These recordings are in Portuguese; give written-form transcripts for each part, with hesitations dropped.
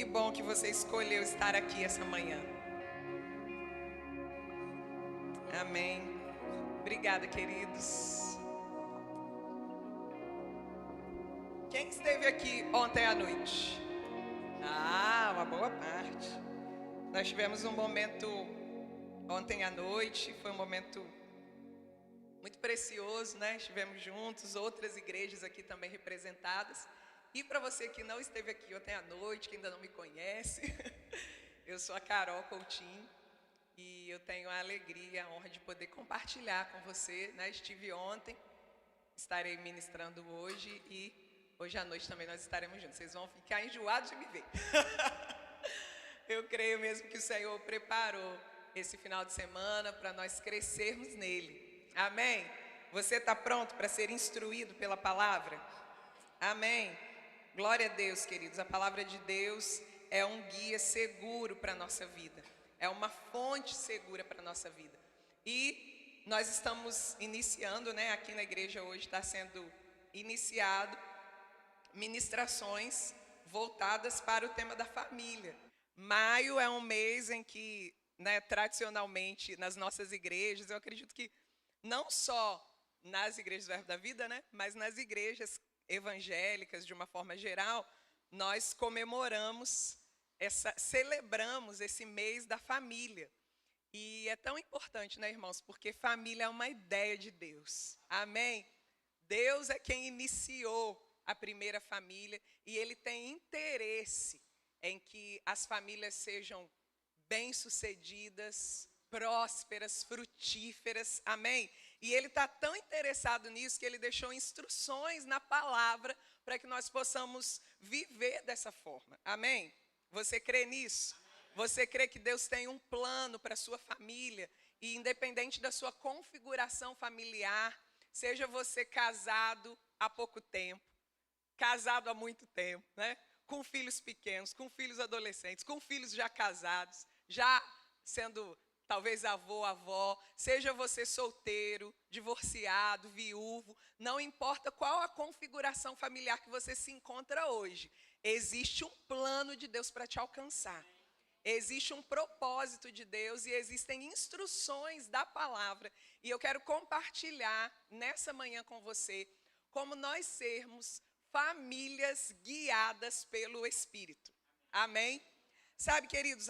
Que bom que você escolheu estar aqui essa manhã. Amém. Obrigada, queridos. Quem esteve aqui ontem à noite? Uma boa parte. Nós tivemos um momento ontem à noite, foi um momento muito precioso, né? Estivemos juntos, outras igrejas aqui também representadas. E para você que não esteve aqui ontem à noite, que ainda não me conhece, eu sou a Carol Coutinho e eu tenho a alegria, a honra de poder compartilhar com você, né? Estive ontem, estarei ministrando hoje e hoje à noite também nós estaremos juntos. Vocês vão ficar enjoados de me ver. Eu creio mesmo que o Senhor preparou esse final de semana para nós crescermos nele. Amém? Você está pronto para ser instruído pela palavra? Amém? Glória a Deus, queridos. A palavra de Deus é um guia seguro para a nossa vida. É uma fonte segura para a nossa vida. E nós estamos iniciando, né? Aqui na igreja hoje está sendo iniciado ministrações voltadas para o tema da família. Maio é um mês em que, né, tradicionalmente, nas nossas igrejas, eu acredito que não só nas igrejas do Verbo da Vida, né, mas nas igrejas evangélicas, de uma forma geral, nós celebramos esse mês da família. E é tão importante, né, irmãos, porque família é uma ideia de Deus. Amém? Deus é quem iniciou a primeira família e Ele tem interesse em que as famílias sejam bem-sucedidas, prósperas, frutíferas, amém? E Ele está tão interessado nisso que Ele deixou instruções na palavra para que nós possamos viver dessa forma, amém? Você crê nisso? Você crê que Deus tem um plano para a sua família e independente da sua configuração familiar, seja você casado há pouco tempo, casado há muito tempo, né? Com filhos pequenos, com filhos adolescentes, com filhos já casados, já sendo talvez avô, avó, seja você solteiro, divorciado, viúvo, não importa qual a configuração familiar que você se encontra hoje, existe um plano de Deus para te alcançar. Existe um propósito de Deus e existem instruções da palavra. E eu quero compartilhar nessa manhã com você como nós sermos famílias guiadas pelo Espírito. Amém? Sabe, queridos,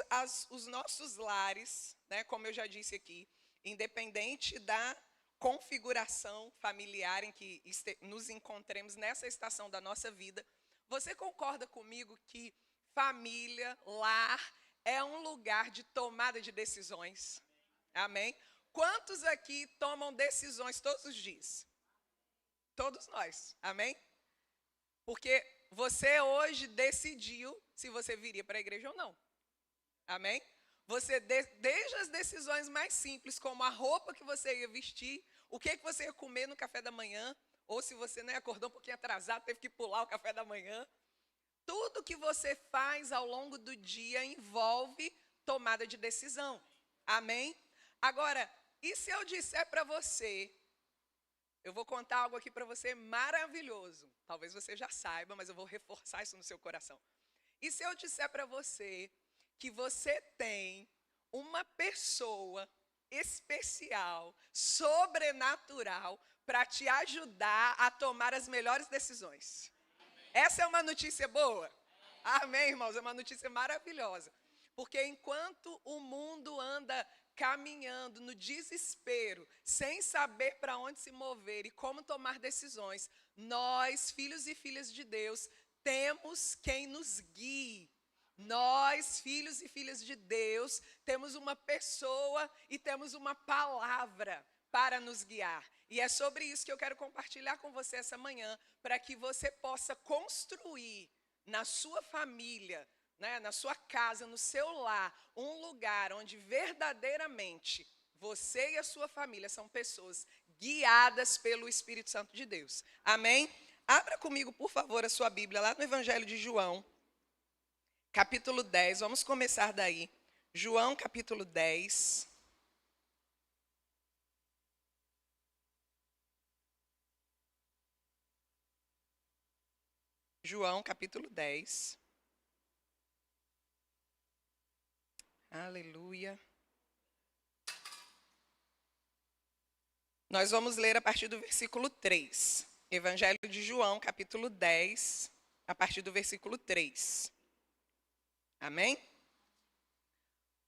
os nossos lares, né, como eu já disse aqui, independente da configuração familiar em que nos encontremos nessa estação da nossa vida, você concorda comigo que família, lar, é um lugar de tomada de decisões? Amém? Quantos aqui tomam decisões todos os dias? Todos nós, amém? Porque você hoje decidiu se você viria para a igreja ou não. Amém? Você, desde as decisões mais simples, como a roupa que você ia vestir, o que você ia comer no café da manhã, ou se você acordou um pouquinho atrasado, teve que pular o café da manhã. Tudo que você faz ao longo do dia envolve tomada de decisão. Amém? Agora, e se eu disser para você, eu vou contar algo aqui para você maravilhoso. Talvez você já saiba, mas eu vou reforçar isso no seu coração. E se eu disser para você que você tem uma pessoa especial, sobrenatural, para te ajudar a tomar as melhores decisões? Essa é uma notícia boa? Amém, irmãos? É uma notícia maravilhosa. Porque enquanto o mundo anda caminhando no desespero, sem saber para onde se mover e como tomar decisões, nós, filhos e filhas de Deus, temos quem nos guie. Nós, filhos e filhas de Deus, temos uma pessoa e temos uma palavra para nos guiar. E é sobre isso que eu quero compartilhar com você essa manhã, para que você possa construir na sua família, né, na sua casa, no seu lar, um lugar onde verdadeiramente você e a sua família são pessoas guiadas pelo Espírito Santo de Deus. Amém? Abra comigo, por favor, a sua Bíblia lá no Evangelho de João, capítulo 10. Vamos começar daí. João, capítulo 10. João, capítulo 10. Aleluia. Nós vamos ler a partir do versículo 3. Evangelho de João, capítulo 10, a partir do versículo 3. Amém?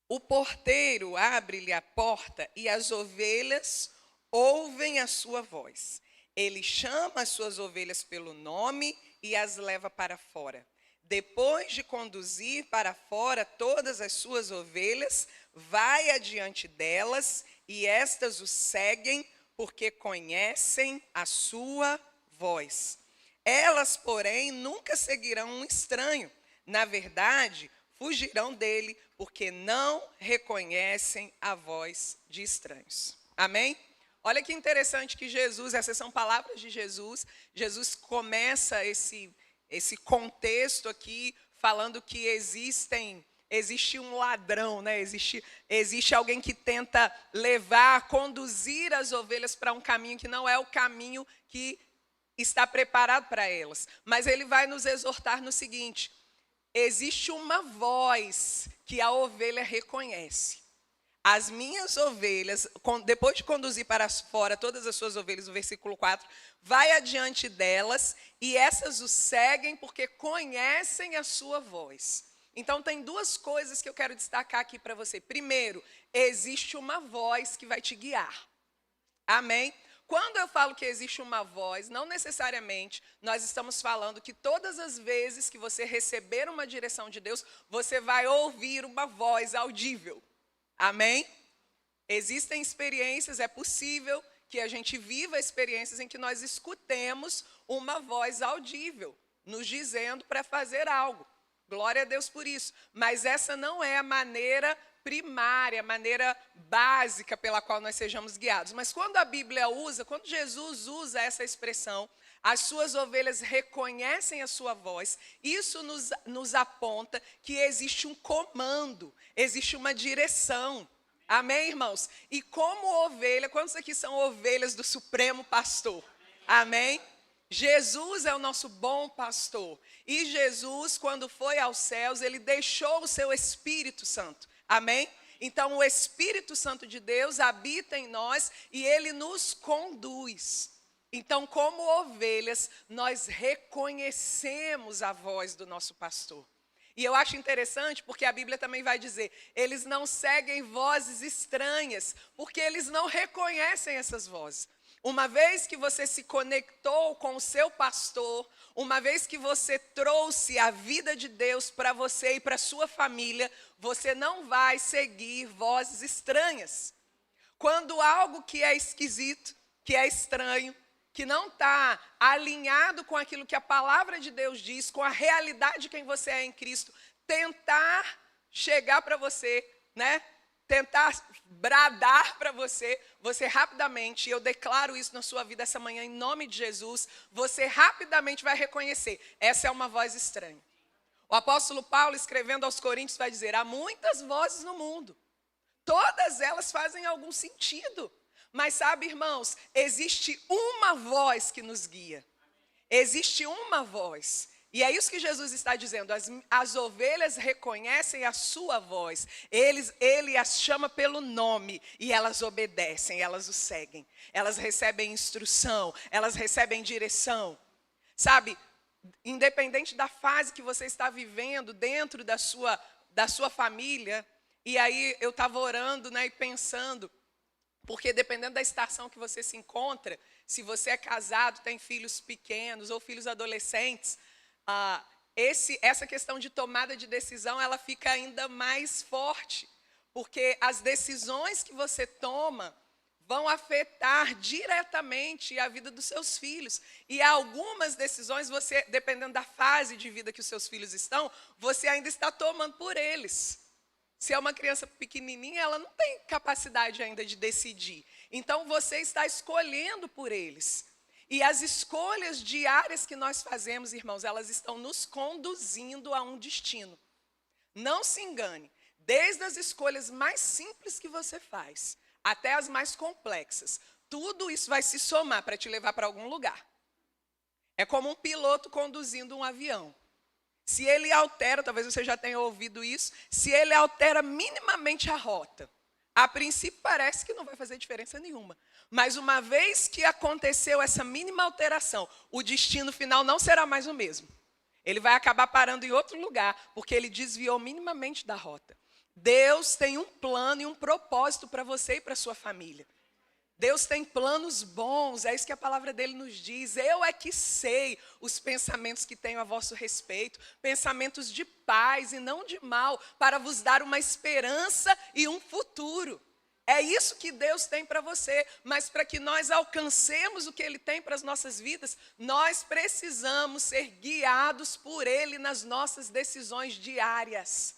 O porteiro abre-lhe a porta e as ovelhas ouvem a sua voz. Ele chama as suas ovelhas pelo nome e as leva para fora. Depois de conduzir para fora todas as suas ovelhas, vai adiante delas e estas o seguem porque conhecem a sua voz. Elas, porém, nunca seguirão um estranho. Na verdade, fugirão dele, porque não reconhecem a voz de estranhos. Amém? Olha que interessante que Jesus, essas são palavras de Jesus. Jesus começa esse contexto aqui falando que existe um ladrão, né? Existe alguém que tenta conduzir as ovelhas para um caminho que não é o caminho que está preparado para elas. Mas ele vai nos exortar no seguinte: existe uma voz que a ovelha reconhece. As minhas ovelhas, depois de conduzir para fora todas as suas ovelhas, no versículo 4, vai adiante delas e essas o seguem porque conhecem a sua voz. Então, tem duas coisas que eu quero destacar aqui para você. Primeiro, existe uma voz que vai te guiar. Amém? Quando eu falo que existe uma voz, não necessariamente nós estamos falando que todas as vezes que você receber uma direção de Deus, você vai ouvir uma voz audível. Amém? Existem experiências, é possível que a gente viva experiências em que nós escutemos uma voz audível, nos dizendo para fazer algo. Glória a Deus por isso. Mas essa não é a maneira primária, a maneira básica pela qual nós sejamos guiados. Mas quando a Bíblia quando Jesus usa essa expressão, as suas ovelhas reconhecem a sua voz, isso nos aponta que existe um comando, existe uma direção. Amém, irmãos? E como ovelha, quantos aqui são ovelhas do Supremo Pastor? Amém? Jesus é o nosso bom pastor. E Jesus, quando foi aos céus, ele deixou o seu Espírito Santo. Amém? Então, o Espírito Santo de Deus habita em nós e ele nos conduz. Então, como ovelhas, nós reconhecemos a voz do nosso pastor. E eu acho interessante porque a Bíblia também vai dizer, eles não seguem vozes estranhas, porque eles não reconhecem essas vozes. Uma vez que você se conectou com o seu pastor, uma vez que você trouxe a vida de Deus para você e para a sua família, você não vai seguir vozes estranhas. Quando algo que é esquisito, que é estranho, que não está alinhado com aquilo que a palavra de Deus diz, com a realidade de quem você é em Cristo, tentar chegar para você, né? Tentar bradar para você, você rapidamente, e eu declaro isso na sua vida essa manhã em nome de Jesus, você rapidamente vai reconhecer, essa é uma voz estranha. O apóstolo Paulo, escrevendo aos Coríntios, vai dizer, há muitas vozes no mundo, todas elas fazem algum sentido. Mas sabe, irmãos, existe uma voz que nos guia. Existe uma voz. E é isso que Jesus está dizendo. As ovelhas reconhecem a sua voz. Ele as chama pelo nome e elas obedecem, elas o seguem. Elas recebem instrução, elas recebem direção. Sabe, independente da fase que você está vivendo dentro da sua família, e aí eu estava orando, né, e pensando, porque dependendo da estação que você se encontra, se você é casado, tem filhos pequenos ou filhos adolescentes, essa questão de tomada de decisão, ela fica ainda mais forte. Porque as decisões que você toma vão afetar diretamente a vida dos seus filhos. E algumas decisões, você, dependendo da fase de vida que os seus filhos estão, você ainda está tomando por eles. Se é uma criança pequenininha, ela não tem capacidade ainda de decidir. Então, você está escolhendo por eles. E as escolhas diárias que nós fazemos, irmãos, elas estão nos conduzindo a um destino. Não se engane. Desde as escolhas mais simples que você faz, até as mais complexas, tudo isso vai se somar para te levar para algum lugar. É como um piloto conduzindo um avião. Se ele altera, talvez você já tenha ouvido isso, se ele altera minimamente a rota, a princípio parece que não vai fazer diferença nenhuma. Mas uma vez que aconteceu essa mínima alteração, o destino final não será mais o mesmo. Ele vai acabar parando em outro lugar, porque ele desviou minimamente da rota. Deus tem um plano e um propósito para você e para sua família. Deus tem planos bons, é isso que a palavra dele nos diz. Eu é que sei os pensamentos que tenho a vosso respeito, pensamentos de paz e não de mal, para vos dar uma esperança e um futuro. É isso que Deus tem para você, mas para que nós alcancemos o que ele tem para as nossas vidas, nós precisamos ser guiados por ele nas nossas decisões diárias.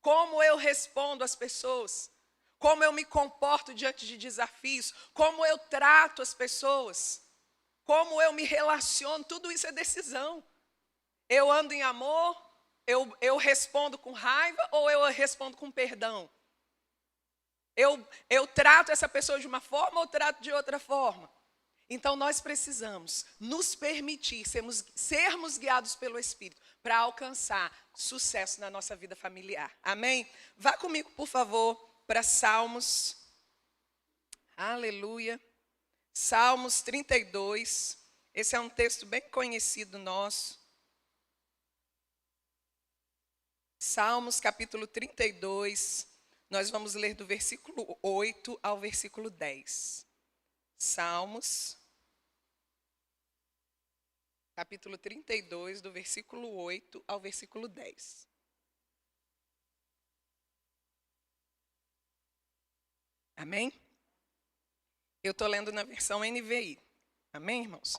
Como eu respondo às pessoas? Como eu me comporto diante de desafios, como eu trato as pessoas, como eu me relaciono, tudo isso é decisão. Eu ando em amor, eu respondo com raiva ou eu respondo com perdão? Eu trato essa pessoa de uma forma ou trato de outra forma? Então nós precisamos nos permitir sermos guiados pelo Espírito para alcançar sucesso na nossa vida familiar. Amém? Vá comigo, por favor, para Salmos, aleluia, Salmos 32, esse é um texto bem conhecido nosso. Salmos capítulo 32, nós vamos ler do versículo 8 ao versículo 10. Salmos, capítulo 32, do versículo 8 ao versículo 10. Amém? Eu estou lendo na versão NVI. Amém, irmãos?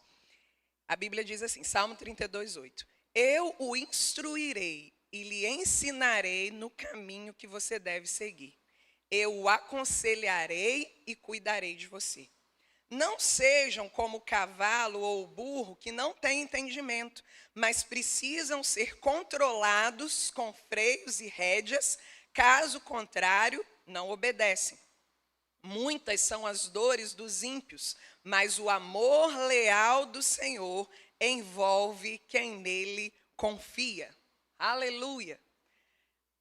A Bíblia diz assim, Salmo 32, 8. Eu o instruirei e lhe ensinarei no caminho que você deve seguir. Eu o aconselharei e cuidarei de você. Não sejam como o cavalo ou o burro que não têm entendimento, mas precisam ser controlados com freios e rédeas, caso contrário, não obedecem. Muitas são as dores dos ímpios, mas o amor leal do Senhor envolve quem nele confia. Aleluia!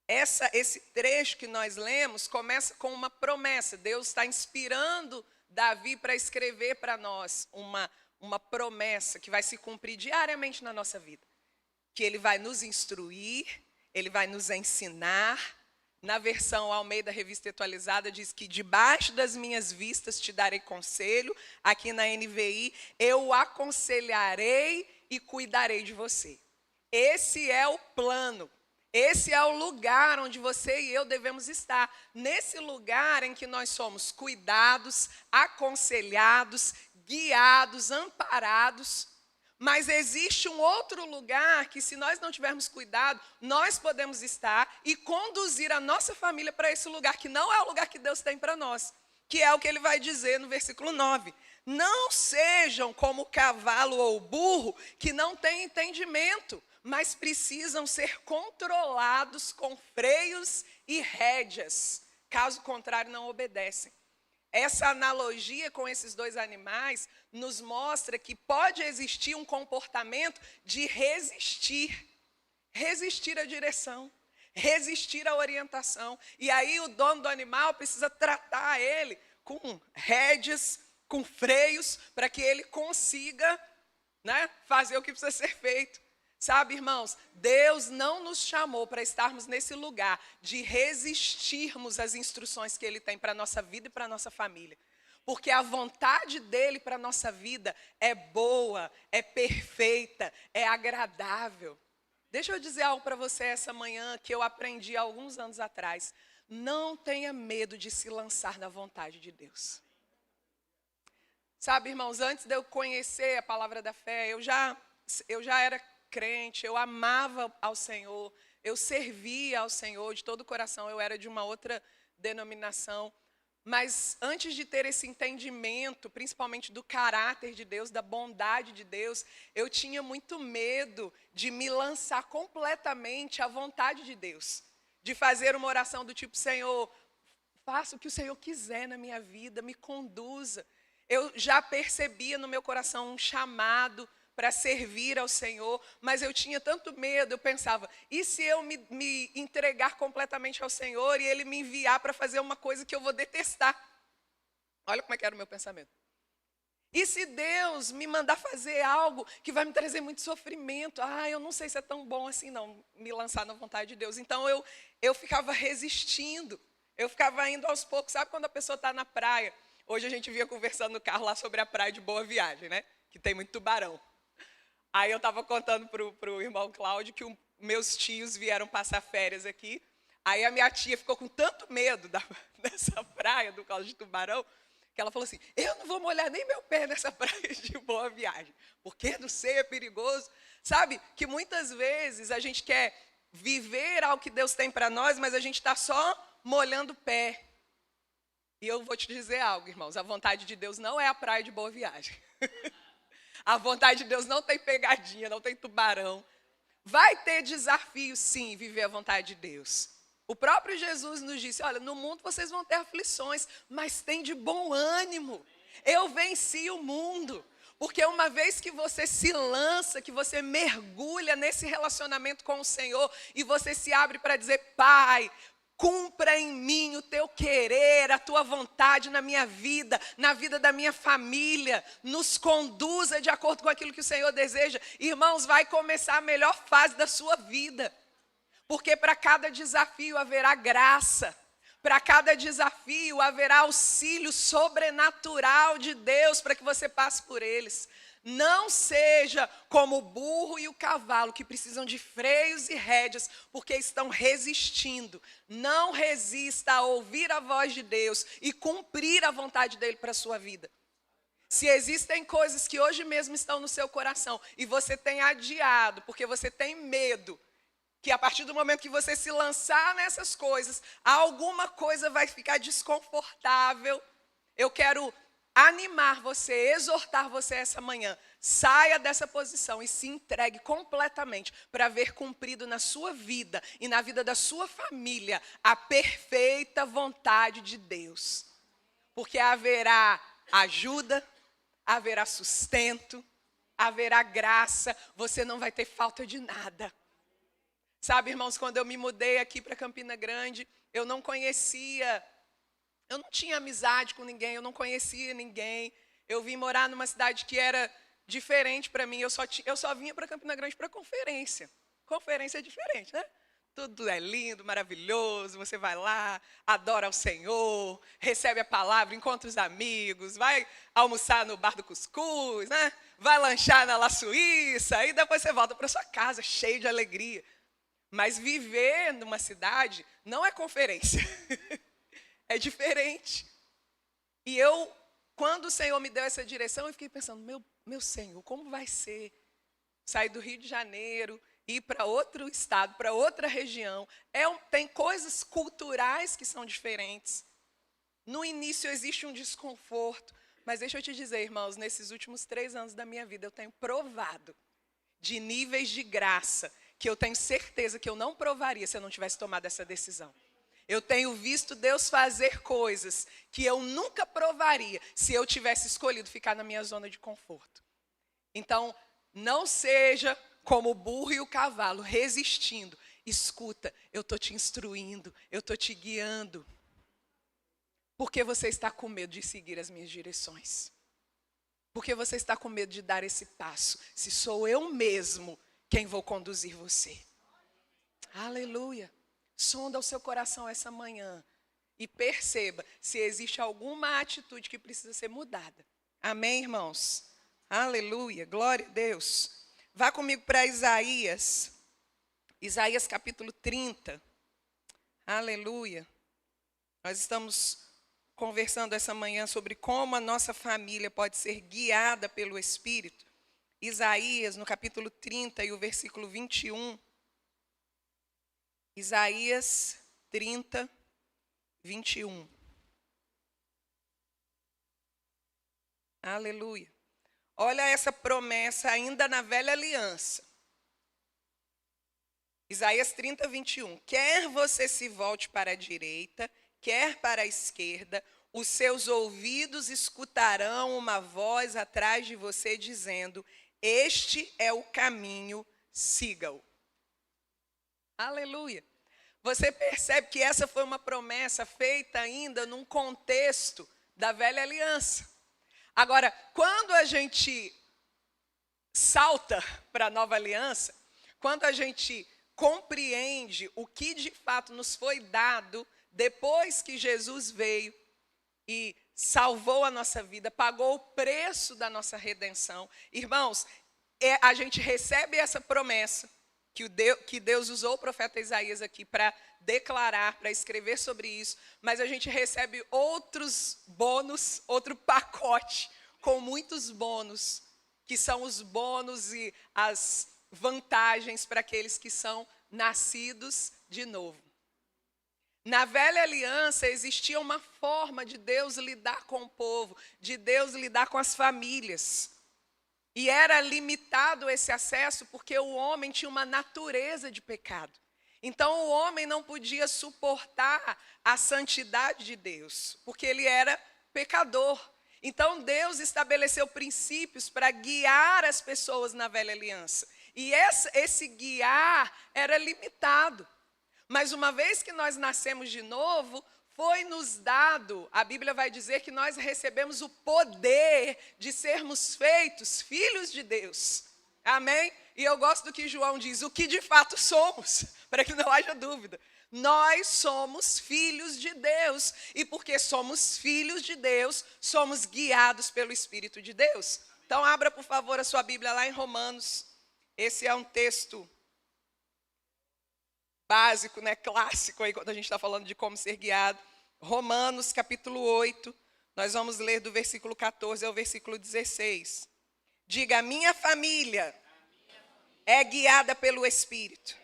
Esse trecho que nós lemos começa com uma promessa. Deus está inspirando Davi para escrever para nós uma promessa que vai se cumprir diariamente na nossa vida. Que ele vai nos instruir, ele vai nos ensinar. Na versão Almeida Revista Atualizada diz que debaixo das minhas vistas te darei conselho. Aqui na NVI, eu o aconselharei e cuidarei de você. Esse é o plano. Esse é o lugar onde você e eu devemos estar. Nesse lugar em que nós somos cuidados, aconselhados, guiados, amparados. Mas existe um outro lugar que, se nós não tivermos cuidado, nós podemos estar e conduzir a nossa família para esse lugar, que não é o lugar que Deus tem para nós, que é o que ele vai dizer no versículo 9. Não sejam como o cavalo ou o burro que não têm entendimento, mas precisam ser controlados com freios e rédeas, caso contrário não obedecem. Essa analogia com esses dois animais nos mostra que pode existir um comportamento de resistir à direção, resistir à orientação. E aí o dono do animal precisa tratar ele com rédeas, com freios, para que ele consiga, fazer o que precisa ser feito. Sabe, irmãos, Deus não nos chamou para estarmos nesse lugar de resistirmos às instruções que Ele tem para a nossa vida e para a nossa família. Porque a vontade dEle para a nossa vida é boa, é perfeita, é agradável. Deixa eu dizer algo para você essa manhã que eu aprendi há alguns anos atrás. Não tenha medo de se lançar na vontade de Deus. Sabe, irmãos, antes de eu conhecer a palavra da fé, eu já era crente, eu amava ao Senhor, eu servia ao Senhor de todo o coração, eu era de uma outra denominação, mas antes de ter esse entendimento, principalmente do caráter de Deus, da bondade de Deus, eu tinha muito medo de me lançar completamente à vontade de Deus, de fazer uma oração do tipo, Senhor, faça o que o Senhor quiser na minha vida, me conduza. Eu já percebia no meu coração um chamado para servir ao Senhor, mas eu tinha tanto medo, eu pensava, e se eu me entregar completamente ao Senhor e Ele me enviar para fazer uma coisa que eu vou detestar? Olha como é que era o meu pensamento. E se Deus me mandar fazer algo que vai me trazer muito sofrimento? Eu não sei se é tão bom assim não, me lançar na vontade de Deus. Então eu ficava resistindo, eu ficava indo aos poucos. Sabe quando a pessoa está na praia? Hoje a gente vinha conversando no carro lá sobre a praia de Boa Viagem, né? Que tem muito tubarão. Aí eu estava contando para o irmão Cláudio que meus tios vieram passar férias aqui. Aí a minha tia ficou com tanto medo dessa praia do causa de tubarão, que ela falou assim, eu não vou molhar nem meu pé nessa praia de Boa Viagem, porque não sei, é perigoso. Sabe, que muitas vezes a gente quer viver algo que Deus tem para nós, mas a gente está só molhando o pé. E eu vou te dizer algo, irmãos, a vontade de Deus não é a praia de Boa Viagem. A vontade de Deus não tem pegadinha, não tem tubarão. Vai ter desafio, sim, viver a vontade de Deus. O próprio Jesus nos disse, olha, no mundo vocês vão ter aflições, mas tem de bom ânimo. Eu venci o mundo. Porque uma vez que você se lança, que você mergulha nesse relacionamento com o Senhor, e você se abre para dizer, Pai, cumpra em mim o teu querer, a tua vontade na minha vida, na vida da minha família, nos conduza de acordo com aquilo que o Senhor deseja. Irmãos, vai começar a melhor fase da sua vida. Porque para cada desafio haverá graça, para cada desafio haverá auxílio sobrenatural de Deus para que você passe por eles. Não seja como o burro e o cavalo que precisam de freios e rédeas porque estão resistindo. Não resista a ouvir a voz de Deus e cumprir a vontade dele para a sua vida. Se existem coisas que hoje mesmo estão no seu coração e você tem adiado porque você tem medo, que a partir do momento que você se lançar nessas coisas, alguma coisa vai ficar desconfortável. Eu quero animar você, exortar você essa manhã. Saia dessa posição e se entregue completamente para ver cumprido na sua vida e na vida da sua família a perfeita vontade de Deus. Porque haverá ajuda, haverá sustento, haverá graça, você não vai ter falta de nada. Sabe, irmãos, quando eu me mudei aqui para Campina Grande, eu não tinha amizade com ninguém, eu não conhecia ninguém. Eu vim morar numa cidade que era diferente para mim, eu só vinha para Campina Grande para conferência. Conferência é diferente, né? Tudo é lindo, maravilhoso, você vai lá, adora ao Senhor, recebe a palavra, encontra os amigos, vai almoçar no bar do cuscuz, né? Vai lanchar na La Suíça, e depois você volta para sua casa cheio de alegria. Mas viver numa cidade não é conferência, é diferente. E quando o Senhor me deu essa direção, eu fiquei pensando, meu Senhor, como vai ser sair do Rio de Janeiro, ir para outro estado, para outra região? Tem coisas culturais que são diferentes. No início existe um desconforto, mas deixa eu te dizer, irmãos, nesses últimos 3 anos da minha vida, eu tenho provado de níveis de graça que eu tenho certeza que eu não provaria se eu não tivesse tomado essa decisão. Eu tenho visto Deus fazer coisas que eu nunca provaria se eu tivesse escolhido ficar na minha zona de conforto. Então, não seja como o burro e o cavalo, resistindo. Escuta, eu estou te instruindo, eu estou te guiando. Porque você está com medo de seguir as minhas direções? Porque você está com medo de dar esse passo? Se sou eu mesmo quem vou conduzir você. Aleluia. Sonda o seu coração essa manhã e perceba se existe alguma atitude que precisa ser mudada. Amém, irmãos? Aleluia, glória a Deus. Vá comigo para Isaías. Isaías capítulo 30. Aleluia. Nós estamos conversando essa manhã sobre como a nossa família pode ser guiada pelo Espírito. Isaías, no capítulo 30 e o versículo 21. Isaías 30, 21. Aleluia. Olha essa promessa ainda na velha aliança. Isaías 30, 21. Quer você se volte para a direita, quer para a esquerda, os seus ouvidos escutarão uma voz atrás de você dizendo: Este é o caminho, siga-o. Aleluia. Você percebe que essa foi uma promessa feita ainda num contexto da velha aliança. Agora, quando a gente salta para a nova aliança, quando a gente compreende o que de fato nos foi dado depois que Jesus veio e salvou a nossa vida, pagou o preço da nossa redenção. Irmãos, a gente recebe essa promessa que Deus usou o profeta Isaías aqui para declarar, para escrever sobre isso, mas a gente recebe outros bônus, outro pacote com muitos bônus, que são os bônus e as vantagens para aqueles que são nascidos de novo. Na velha aliança existia uma forma de Deus lidar com o povo, de Deus lidar com as famílias. E era limitado esse acesso porque o homem tinha uma natureza de pecado. Então o homem não podia suportar a santidade de Deus, porque ele era pecador. Então Deus estabeleceu princípios para guiar as pessoas na velha aliança. E esse guiar era limitado. Mas uma vez que nós nascemos de novo, foi nos dado, a Bíblia vai dizer que nós recebemos o poder de sermos feitos filhos de Deus. Amém? E eu gosto do que João diz, o que de fato somos, para que não haja dúvida. Nós somos filhos de Deus. E porque somos filhos de Deus, somos guiados pelo Espírito de Deus. Então abra por favor a sua Bíblia lá em Romanos. Esse é um texto básico, né, clássico aí quando a gente está falando de como ser guiado. Romanos capítulo 8, nós vamos ler do versículo 14 ao versículo 16. Diga, a minha família é guiada pelo Espírito.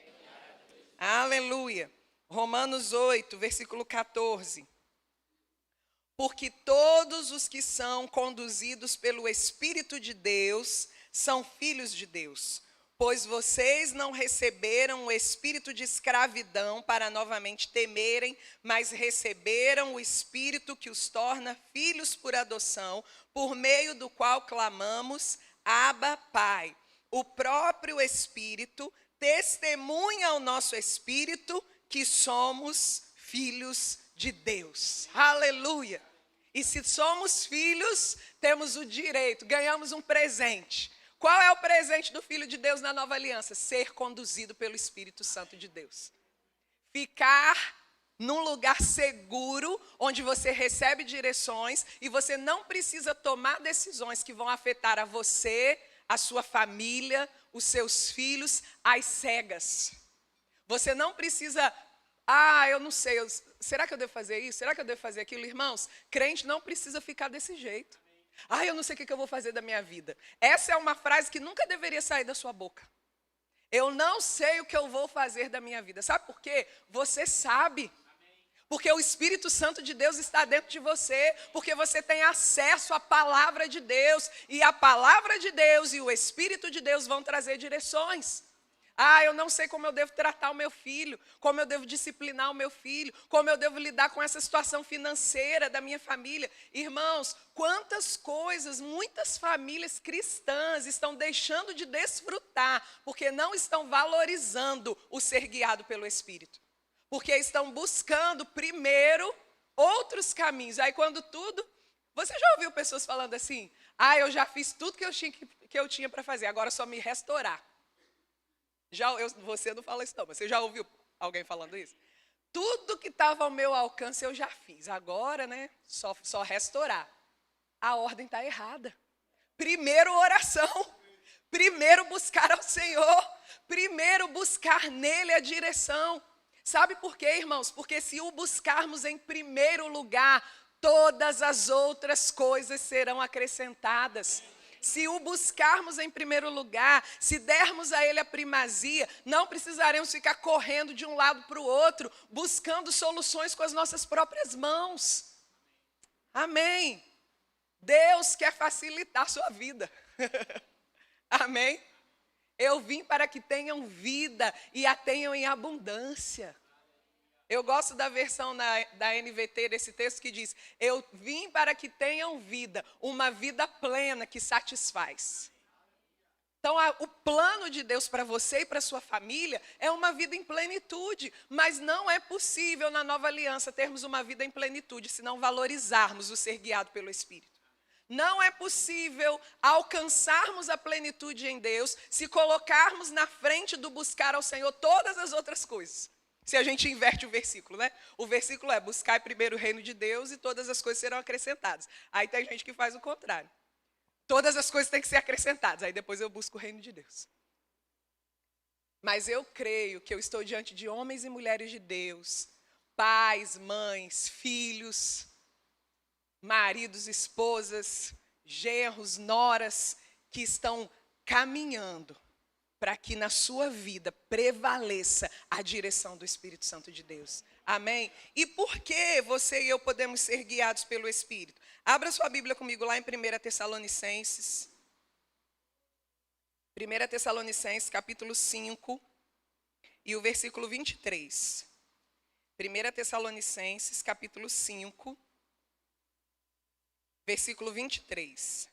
Aleluia. Romanos 8, versículo 14. Porque todos os que são conduzidos pelo Espírito de Deus são filhos de Deus. Pois vocês não receberam o espírito de escravidão para novamente temerem, mas receberam o espírito que os torna filhos por adoção, por meio do qual clamamos, Abba, Pai. O próprio Espírito testemunha ao nosso espírito que somos filhos de Deus. Aleluia! E se somos filhos, temos o direito, ganhamos um presente. Qual é o presente do Filho de Deus na nova aliança? Ser conduzido pelo Espírito Santo de Deus. Ficar num lugar seguro, onde você recebe direções e você não precisa tomar decisões que vão afetar a você, a sua família, os seus filhos, às cegas. Você não precisa, eu não sei, será que eu devo fazer isso? Será que eu devo fazer aquilo? Irmãos, crente não precisa ficar desse jeito. Eu não sei o que eu vou fazer da minha vida. Essa é uma frase que nunca deveria sair da sua boca. Eu não sei o que eu vou fazer da minha vida. Sabe por quê? Você sabe. Porque o Espírito Santo de Deus está dentro de você. Porque você tem acesso à palavra de Deus. E a palavra de Deus e o Espírito de Deus vão trazer direções. Eu não sei como eu devo tratar o meu filho, como eu devo disciplinar o meu filho, como eu devo lidar com essa situação financeira da minha família. Irmãos, quantas coisas muitas famílias cristãs estão deixando de desfrutar, porque não estão valorizando o ser guiado pelo Espírito. Porque estão buscando primeiro outros caminhos. Aí quando tudo... Você já ouviu pessoas falando assim, eu já fiz tudo que eu tinha para fazer, agora só me resta orar. Você não fala isso não, mas você já ouviu alguém falando isso? Tudo que estava ao meu alcance eu já fiz. Agora, né, só resta orar. A ordem está errada. Primeiro oração. Primeiro buscar ao Senhor. Primeiro buscar nele a direção. Sabe por quê, irmãos? Porque se o buscarmos em primeiro lugar, todas as outras coisas serão acrescentadas. Se o buscarmos em primeiro lugar, se dermos a ele a primazia, não precisaremos ficar correndo de um lado para o outro, buscando soluções com as nossas próprias mãos. Amém. Deus quer facilitar a sua vida. Amém. Eu vim para que tenham vida e a tenham em abundância. Eu gosto da versão da NVT desse texto que diz, eu vim para que tenham vida, uma vida plena que satisfaz. Então, o plano de Deus para você e para sua família é uma vida em plenitude, mas não é possível na nova aliança termos uma vida em plenitude se não valorizarmos o ser guiado pelo Espírito. Não é possível alcançarmos a plenitude em Deus se colocarmos na frente do buscar ao Senhor todas as outras coisas. Se a gente inverte o versículo, né? O versículo é: buscar primeiro o reino de Deus e todas as coisas serão acrescentadas. Aí tem gente que faz o contrário. Todas as coisas têm que ser acrescentadas, aí depois eu busco o reino de Deus. Mas eu creio que eu estou diante de homens e mulheres de Deus, pais, mães, filhos, maridos, esposas, genros, noras, que estão caminhando para que na sua vida prevaleça a direção do Espírito Santo de Deus. Amém? E por que você e eu podemos ser guiados pelo Espírito? Abra sua Bíblia comigo lá em 1 Tessalonicenses. 1 Tessalonicenses, capítulo 5, e o versículo 23. 1 Tessalonicenses, capítulo 5, versículo 23.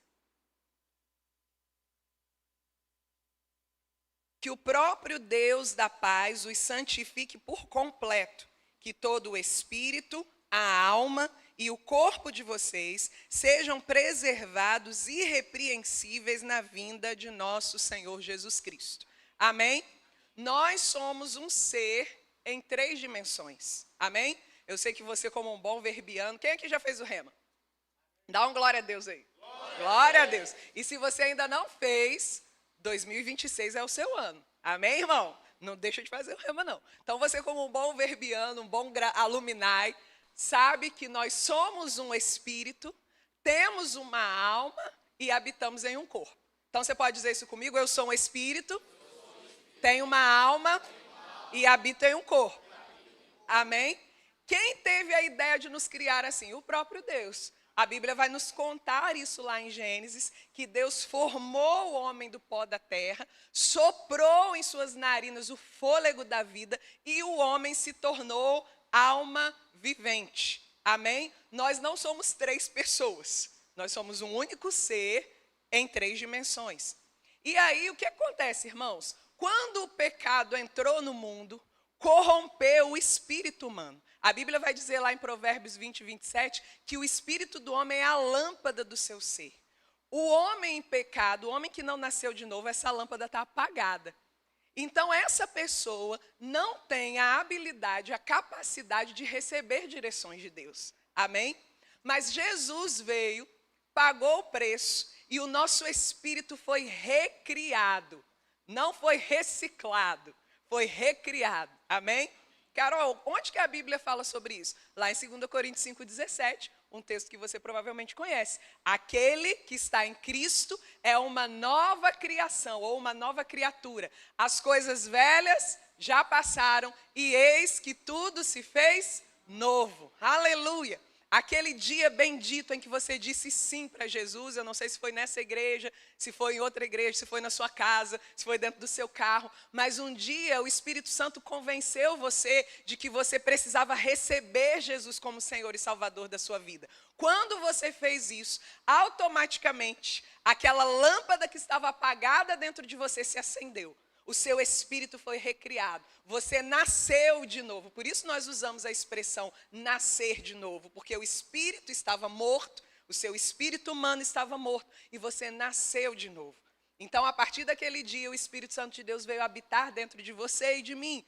Que o próprio Deus da paz os santifique por completo, que todo o espírito, a alma e o corpo de vocês sejam preservados irrepreensíveis na vinda de nosso Senhor Jesus Cristo. Amém? Nós somos um ser em 3 dimensões. Amém? Eu sei que você, como um bom verbiano, quem aqui já fez o rema? Dá um glória a Deus aí. Glória a Deus. E se você ainda não fez, 2026 é o seu ano. Amém, irmão? Não deixa de fazer o rema, não. Então, você, como um bom verbiano, um bom aluminai, sabe que nós somos um espírito, temos uma alma e habitamos em um corpo. Então, você pode dizer isso comigo? Eu sou um espírito, tenho uma alma e habito em um corpo. Amém? Quem teve a ideia de nos criar assim? O próprio Deus. A Bíblia vai nos contar isso lá em Gênesis, que Deus formou o homem do pó da terra, soprou em suas narinas o fôlego da vida e o homem se tornou alma vivente. Amém? Nós não somos 3 pessoas, nós somos um único ser em 3 dimensões. E aí o que acontece, irmãos? Quando o pecado entrou no mundo, corrompeu o espírito humano. A Bíblia vai dizer lá em Provérbios 20, 27, que o espírito do homem é a lâmpada do seu ser. O homem em pecado, o homem que não nasceu de novo, essa lâmpada está apagada. Então, essa pessoa não tem a habilidade, a capacidade de receber direções de Deus. Amém? Mas Jesus veio, pagou o preço e o nosso espírito foi recriado. Não foi reciclado, foi recriado. Amém? Carol, onde que a Bíblia fala sobre isso? Lá em 2 Coríntios 5,17, um texto que você provavelmente conhece. Aquele que está em Cristo é uma nova criação, ou uma nova criatura. As coisas velhas já passaram e eis que tudo se fez novo. Aleluia! Aquele dia bendito em que você disse sim para Jesus, eu não sei se foi nessa igreja, se foi em outra igreja, se foi na sua casa, se foi dentro do seu carro, mas um dia o Espírito Santo convenceu você de que você precisava receber Jesus como Senhor e Salvador da sua vida. Quando você fez isso, automaticamente, aquela lâmpada que estava apagada dentro de você se acendeu. O seu espírito foi recriado. Você nasceu de novo. Por isso nós usamos a expressão nascer de novo. Porque o espírito estava morto, o seu espírito humano estava morto. E você nasceu de novo. Então, a partir daquele dia, o Espírito Santo de Deus veio habitar dentro de você e de mim.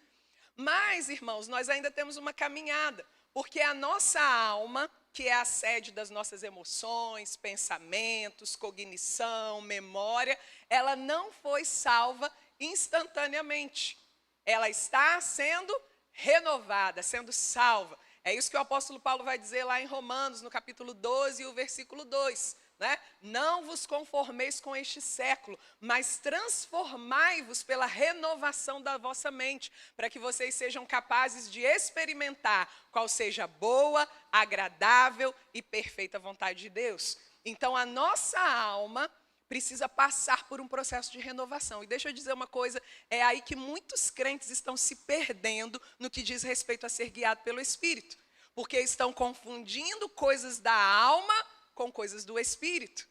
Mas, irmãos, nós ainda temos uma caminhada. Porque a nossa alma, que é a sede das nossas emoções, pensamentos, cognição, memória, ela não foi salva instantaneamente. Ela está sendo renovada, sendo salva. É isso que o apóstolo Paulo vai dizer lá em Romanos, no capítulo 12, e o versículo 2. Né? Não vos conformeis com este século, mas transformai-vos pela renovação da vossa mente, para que vocês sejam capazes de experimentar qual seja a boa, agradável e perfeita vontade de Deus. Então, a nossa alma precisa passar por um processo de renovação. E deixa eu dizer uma coisa, é aí que muitos crentes estão se perdendo no que diz respeito a ser guiado pelo Espírito. Porque estão confundindo coisas da alma com coisas do Espírito.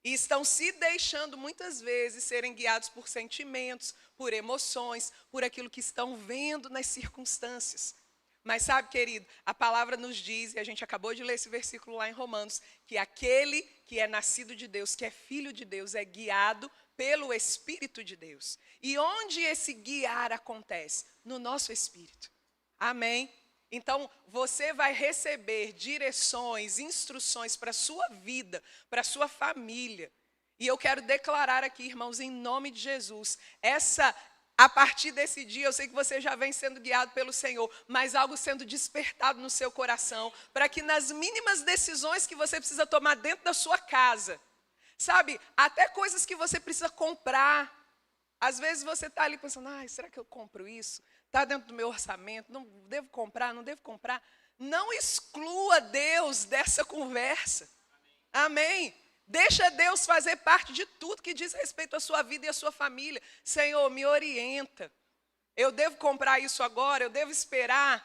E estão se deixando muitas vezes serem guiados por sentimentos, por emoções, por aquilo que estão vendo nas circunstâncias. Mas sabe, querido, a palavra nos diz, e a gente acabou de ler esse versículo lá em Romanos, que aquele que é nascido de Deus, que é filho de Deus, é guiado pelo Espírito de Deus. E onde esse guiar acontece? No nosso espírito. Amém? Então, você vai receber direções, instruções para a sua vida, para a sua família. E eu quero declarar aqui, irmãos, em nome de Jesus, a partir desse dia, eu sei que você já vem sendo guiado pelo Senhor, mas algo sendo despertado no seu coração, para que nas mínimas decisões que você precisa tomar dentro da sua casa, sabe, até coisas que você precisa comprar. Às vezes você está ali pensando, será que eu compro isso? Está dentro do meu orçamento, não devo comprar, não devo comprar. Não exclua Deus dessa conversa. Amém? Deixa Deus fazer parte de tudo que diz respeito à sua vida e à sua família. Senhor, me orienta. Eu devo comprar isso agora? Eu devo esperar?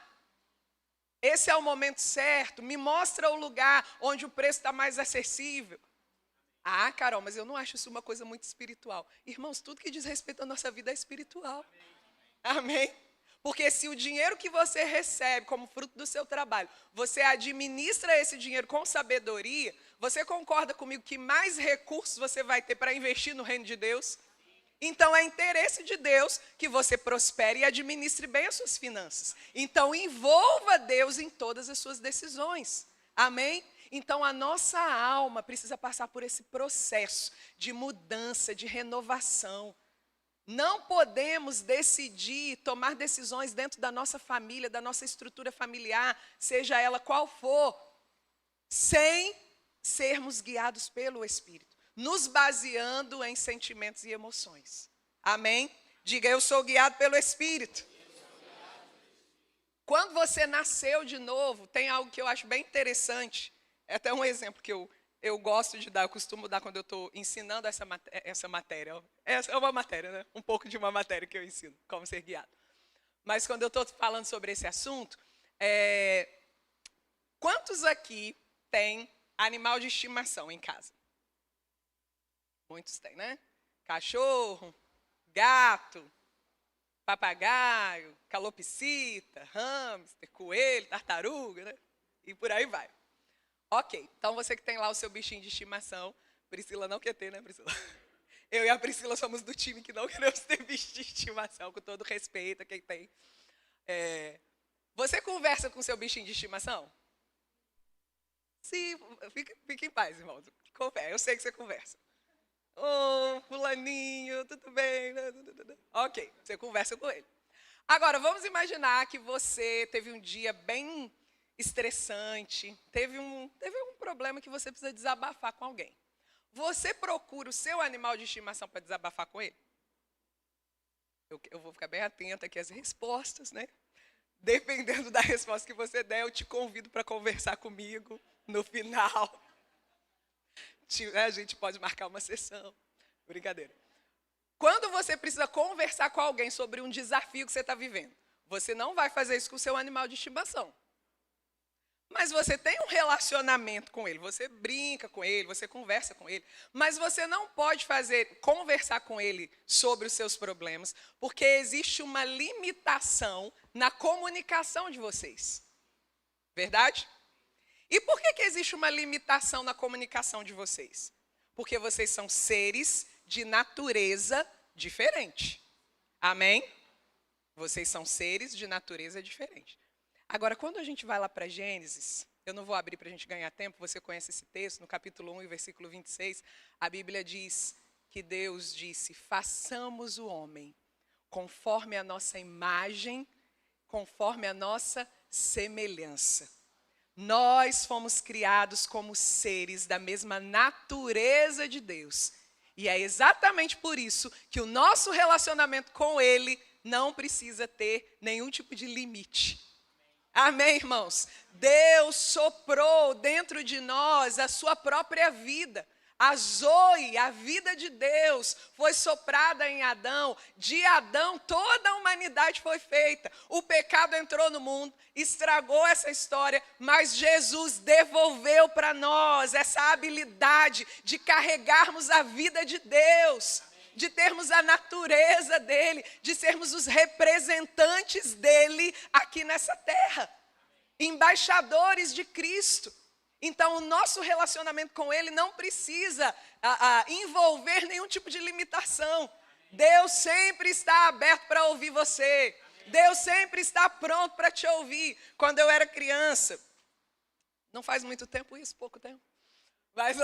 Esse é o momento certo? Me mostra o lugar onde o preço está mais acessível. Carol, mas eu não acho isso uma coisa muito espiritual. Irmãos, tudo que diz respeito à nossa vida é espiritual. Amém? Porque se o dinheiro que você recebe como fruto do seu trabalho, você administra esse dinheiro com sabedoria, você concorda comigo que mais recursos você vai ter para investir no reino de Deus? Então é interesse de Deus que você prospere e administre bem as suas finanças. Então envolva Deus em todas as suas decisões. Amém? Então a nossa alma precisa passar por esse processo de mudança, de renovação. Não podemos decidir, tomar decisões dentro da nossa família, da nossa estrutura familiar, seja ela qual for, sem sermos guiados pelo Espírito, nos baseando em sentimentos e emoções. Amém? Diga, eu sou guiado pelo Espírito. Quando você nasceu de novo, tem algo que eu acho bem interessante. É até um exemplo que eu gosto de dar, eu costumo dar quando eu estou ensinando essa matéria. É uma matéria, né? Um pouco de uma matéria que eu ensino, como ser guiado. Mas quando eu estou falando sobre esse assunto, quantos aqui têm animal de estimação em casa? Muitos têm, né? Cachorro, gato, papagaio, calopsita, hamster, coelho, tartaruga, né? E por aí vai. Ok, então você que tem lá o seu bichinho de estimação, Priscila não quer ter, né, Priscila? Eu e a Priscila somos do time que não queremos ter bicho de estimação, com todo respeito a quem tem. Você conversa com o seu bichinho de estimação? Sim, fica em paz, irmão. Eu sei que você conversa. Fulaninho, tudo bem? Ok, você conversa com ele. Agora, vamos imaginar que você teve um dia bem estressante, teve um problema que você precisa desabafar com alguém. Você procura o seu animal de estimação para desabafar com ele? Eu vou ficar bem atenta aqui às respostas, né? Dependendo da resposta que você der, eu te convido para conversar comigo no final. A gente pode marcar uma sessão. Brincadeira. Quando você precisa conversar com alguém sobre um desafio que você está vivendo, você não vai fazer isso com o seu animal de estimação. Mas você tem um relacionamento com ele, você brinca com ele, você conversa com ele, mas você não pode conversar com ele sobre os seus problemas, porque existe uma limitação na comunicação de vocês. Verdade? E por que existe uma limitação na comunicação de vocês? Porque vocês são seres de natureza diferente. Amém? Vocês são seres de natureza diferente. Agora, quando a gente vai lá para Gênesis, eu não vou abrir para a gente ganhar tempo, você conhece esse texto, no capítulo 1 e versículo 26, a Bíblia diz que Deus disse, façamos o homem conforme a nossa imagem, conforme a nossa semelhança. Nós fomos criados como seres da mesma natureza de Deus. E é exatamente por isso que o nosso relacionamento com Ele não precisa ter nenhum tipo de limite. Amém, irmãos? Deus soprou dentro de nós a sua própria vida. A Zoe, a vida de Deus, foi soprada em Adão. De Adão, toda a humanidade foi feita. O pecado entrou no mundo, estragou essa história, mas Jesus devolveu para nós essa habilidade de carregarmos a vida de Deus, de termos a natureza dele, de sermos os representantes dele aqui nessa terra. Embaixadores de Cristo. Então, o nosso relacionamento com ele não precisa envolver nenhum tipo de limitação. Deus sempre está aberto para ouvir você. Deus sempre está pronto para te ouvir. Quando eu era criança, não faz muito tempo isso, pouco tempo, mas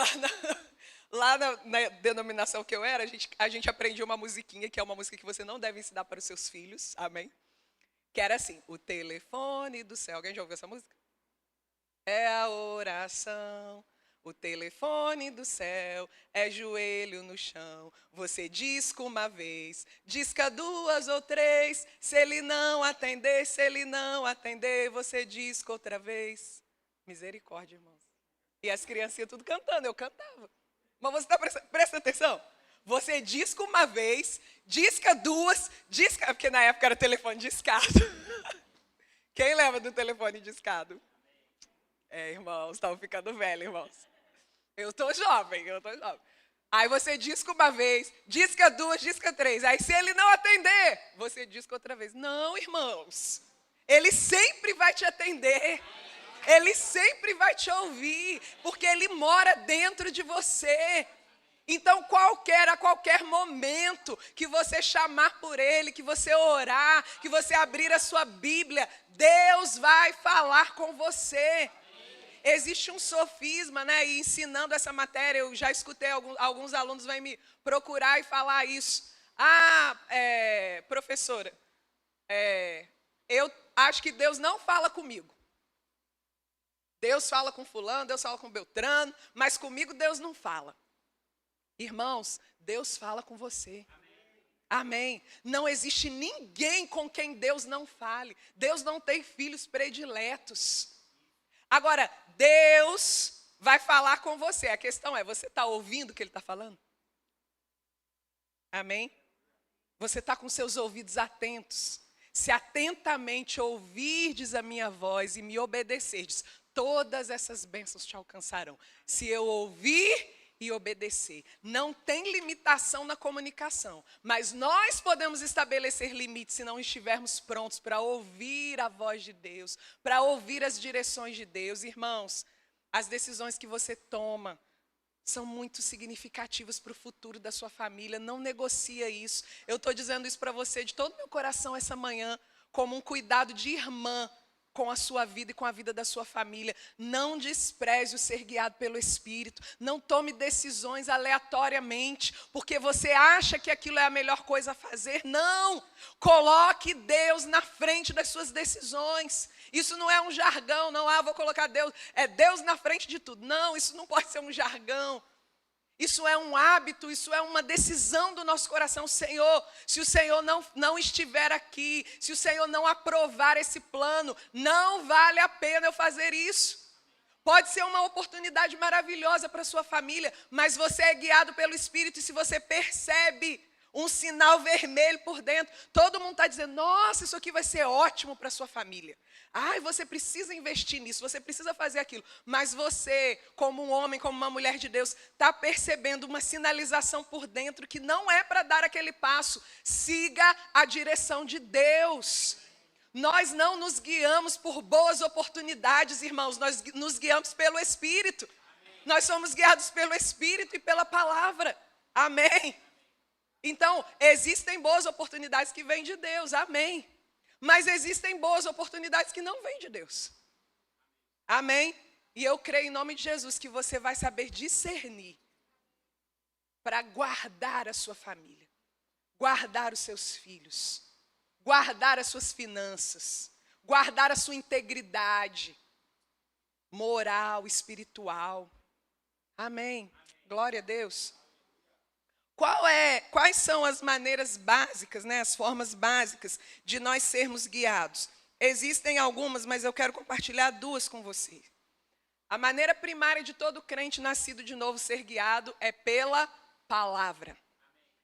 lá na denominação que eu era, a gente aprendia uma musiquinha, que é uma música que você não deve ensinar para os seus filhos, amém? Que era assim, o telefone do céu. Alguém já ouviu essa música? É a oração, o telefone do céu, é joelho no chão. Você disca uma vez, disca duas ou três. Se ele não atender, você disca outra vez. Misericórdia, irmãos. E as criancinhas tudo cantando, eu cantava. Mas você está presta atenção? Você disca uma vez, disca duas, disca... Porque na época era telefone discado. Quem lembra do telefone discado? Irmãos, estão ficando velhos, irmãos. Eu estou jovem. Aí você disca uma vez, disca duas, disca três. Aí se ele não atender, você disca outra vez. Não, irmãos. Ele sempre vai te atender. Ele sempre vai te ouvir. Porque ele mora dentro de você. Então, a qualquer momento que você chamar por ele, que você orar, que você abrir a sua Bíblia, Deus vai falar com você. Existe um sofisma, né? E ensinando essa matéria, eu já escutei alguns alunos vêm me procurar e falar isso. Professora, eu acho que Deus não fala comigo. Deus fala com fulano, Deus fala com Beltrano, mas comigo Deus não fala. Irmãos, Deus fala com você. Amém. Não existe ninguém com quem Deus não fale. Deus não tem filhos prediletos. Agora, Deus vai falar com você. A questão é, você está ouvindo o que Ele está falando? Amém? Você está com seus ouvidos atentos. Se atentamente ouvirdes a minha voz e me obedecerdes, todas essas bênçãos te alcançarão. Se eu ouvir e obedecer. Não tem limitação na comunicação, mas nós podemos estabelecer limites se não estivermos prontos para ouvir a voz de Deus, para ouvir as direções de Deus. Irmãos, as decisões que você toma são muito significativas para o futuro da sua família. Não negocia isso. Eu estou dizendo isso para você de todo o meu coração essa manhã, como um cuidado de irmã com a sua vida e com a vida da sua família. Não despreze o ser guiado pelo Espírito. Não tome decisões aleatoriamente, porque você acha que aquilo é a melhor coisa a fazer. Não! Coloque Deus na frente das suas decisões. Isso não é um jargão, não. Vou colocar Deus. É Deus na frente de tudo. Não, isso não pode ser um jargão. Isso é um hábito, isso é uma decisão do nosso coração. Senhor, se o Senhor não estiver aqui, se o Senhor não aprovar esse plano, não vale a pena eu fazer isso. Pode ser uma oportunidade maravilhosa para a sua família, mas você é guiado pelo Espírito e se você percebe um sinal vermelho por dentro, todo mundo está dizendo, nossa, isso aqui vai ser ótimo para a sua família. Você precisa investir nisso, você precisa fazer aquilo. Mas você, como um homem, como uma mulher de Deus, está percebendo uma sinalização por dentro que não é para dar aquele passo. Siga a direção de Deus. Nós não nos guiamos por boas oportunidades, irmãos. Nós nos guiamos pelo Espírito. Nós somos guiados pelo Espírito e pela palavra. Amém. Então, existem boas oportunidades que vêm de Deus. Amém. Mas existem boas oportunidades que não vêm de Deus. Amém? E eu creio em nome de Jesus que você vai saber discernir para guardar a sua família, guardar os seus filhos, guardar as suas finanças, guardar a sua integridade moral, espiritual. Amém? Glória a Deus. Quais são as maneiras básicas, né, as formas básicas de nós sermos guiados? Existem algumas, mas eu quero compartilhar duas com você. A maneira primária de todo crente nascido de novo ser guiado é pela palavra.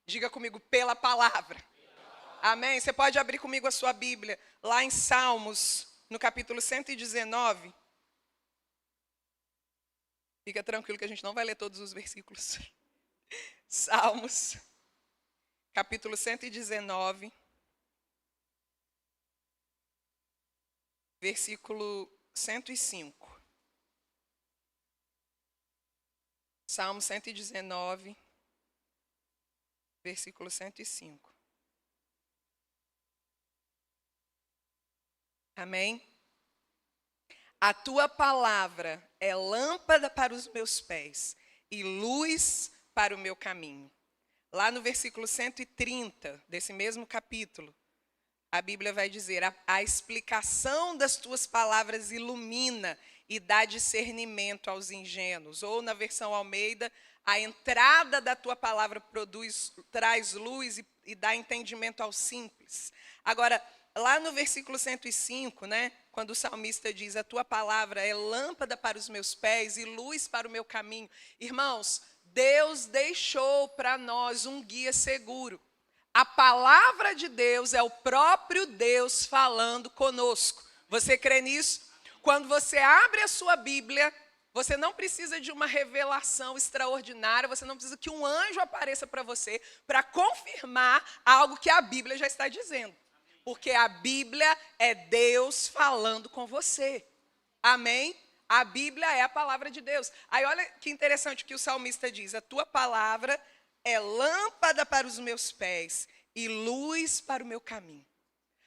Diga comigo, pela palavra. Amém? Você pode abrir comigo a sua Bíblia, lá em Salmos, no capítulo 119. Fica tranquilo que a gente não vai ler todos os versículos. Salmos, capítulo 119, versículo 105. Salmo 119, versículo 105. Amém? A tua palavra é lâmpada para os meus pés e luz para o meu caminho. Lá no versículo 130 desse mesmo capítulo, a Bíblia vai dizer, a explicação das tuas palavras ilumina e dá discernimento aos ingênuos. Ou na versão Almeida, a entrada da tua palavra traz luz e dá entendimento aos simples. Agora, lá no versículo 105, né, quando o salmista diz, a tua palavra é lâmpada para os meus pés e luz para o meu caminho. Irmãos, Deus deixou para nós um guia seguro. A palavra de Deus é o próprio Deus falando conosco. Você crê nisso? Quando você abre a sua Bíblia, você não precisa de uma revelação extraordinária, você não precisa que um anjo apareça para você para confirmar algo que a Bíblia já está dizendo. Porque a Bíblia é Deus falando com você. Amém? A Bíblia é a palavra de Deus. Aí olha que interessante o que o salmista diz. A tua palavra é lâmpada para os meus pés e luz para o meu caminho.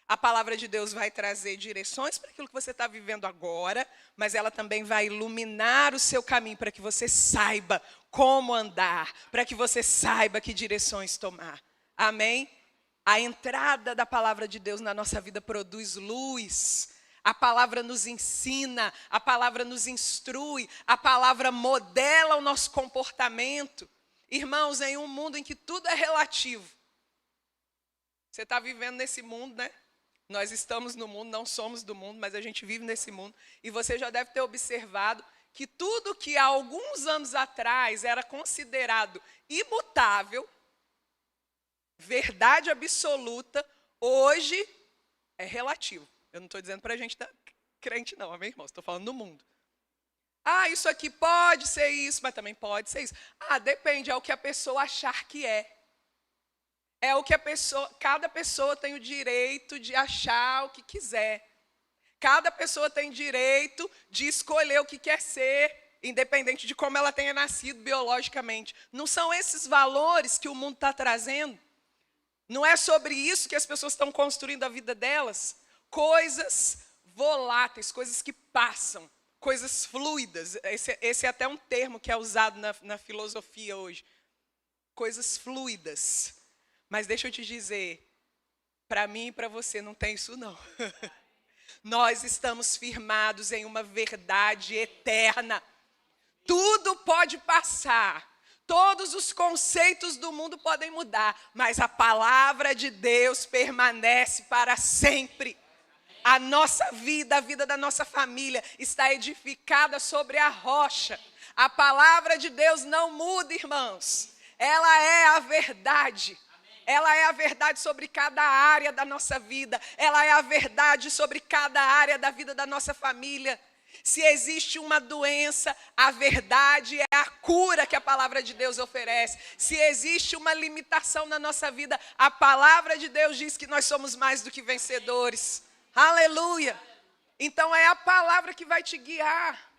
A palavra de Deus vai trazer direções para aquilo que você está vivendo agora, mas ela também vai iluminar o seu caminho para que você saiba como andar, para que você saiba que direções tomar. Amém? A entrada da palavra de Deus na nossa vida produz luz. A palavra nos ensina, a palavra nos instrui, a palavra modela o nosso comportamento. Irmãos, em um mundo em que tudo é relativo. Você está vivendo nesse mundo, né? Nós estamos no mundo, não somos do mundo, mas a gente vive nesse mundo. E você já deve ter observado que tudo que há alguns anos atrás era considerado imutável, verdade absoluta, hoje é relativo. Eu não estou dizendo para a gente crente não, amém, irmãos? Estou falando no mundo. Ah, isso aqui pode ser isso, mas também pode ser isso. Ah, depende, é o que a pessoa achar que é. É o que cada pessoa tem o direito de achar o que quiser. Cada pessoa tem direito de escolher o que quer ser, independente de como ela tenha nascido biologicamente. Não são esses valores que o mundo está trazendo? Não é sobre isso que as pessoas estão construindo a vida delas? Coisas voláteis, coisas que passam, coisas fluidas. Esse é até um termo que é usado na filosofia hoje. Coisas fluidas. Mas deixa eu te dizer, para mim e para você não tem isso não. Nós estamos firmados em uma verdade eterna. Tudo pode passar. Todos os conceitos do mundo podem mudar, mas a palavra de Deus permanece para sempre. A nossa vida, a vida da nossa família está edificada sobre a rocha. A palavra de Deus não muda, irmãos. Ela é a verdade. Ela é a verdade sobre cada área da nossa vida. Ela é a verdade sobre cada área da vida da nossa família. Se existe uma doença, a verdade é a cura que a palavra de Deus oferece. Se existe uma limitação na nossa vida, a palavra de Deus diz que nós somos mais do que vencedores. Aleluia! Então é a palavra que vai te guiar.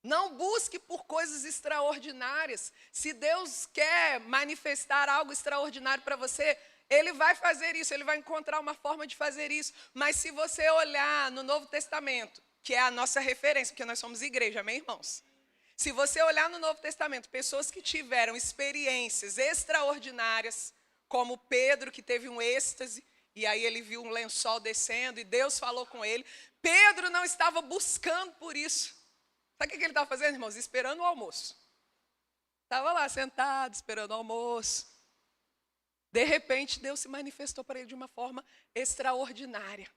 Não busque por coisas extraordinárias. Se Deus quer manifestar algo extraordinário para você, Ele vai fazer isso, Ele vai encontrar uma forma de fazer isso. Mas se você olhar no Novo Testamento, que é a nossa referência, porque nós somos igreja, amém, irmãos? Se você olhar no Novo Testamento, pessoas que tiveram experiências extraordinárias, como Pedro, que teve um êxtase, e aí ele viu um lençol descendo e Deus falou com ele. Pedro não estava buscando por isso. Sabe o que ele estava fazendo, irmãos? Esperando o almoço. Estava lá sentado, esperando o almoço. De repente, Deus se manifestou para ele de uma forma extraordinária.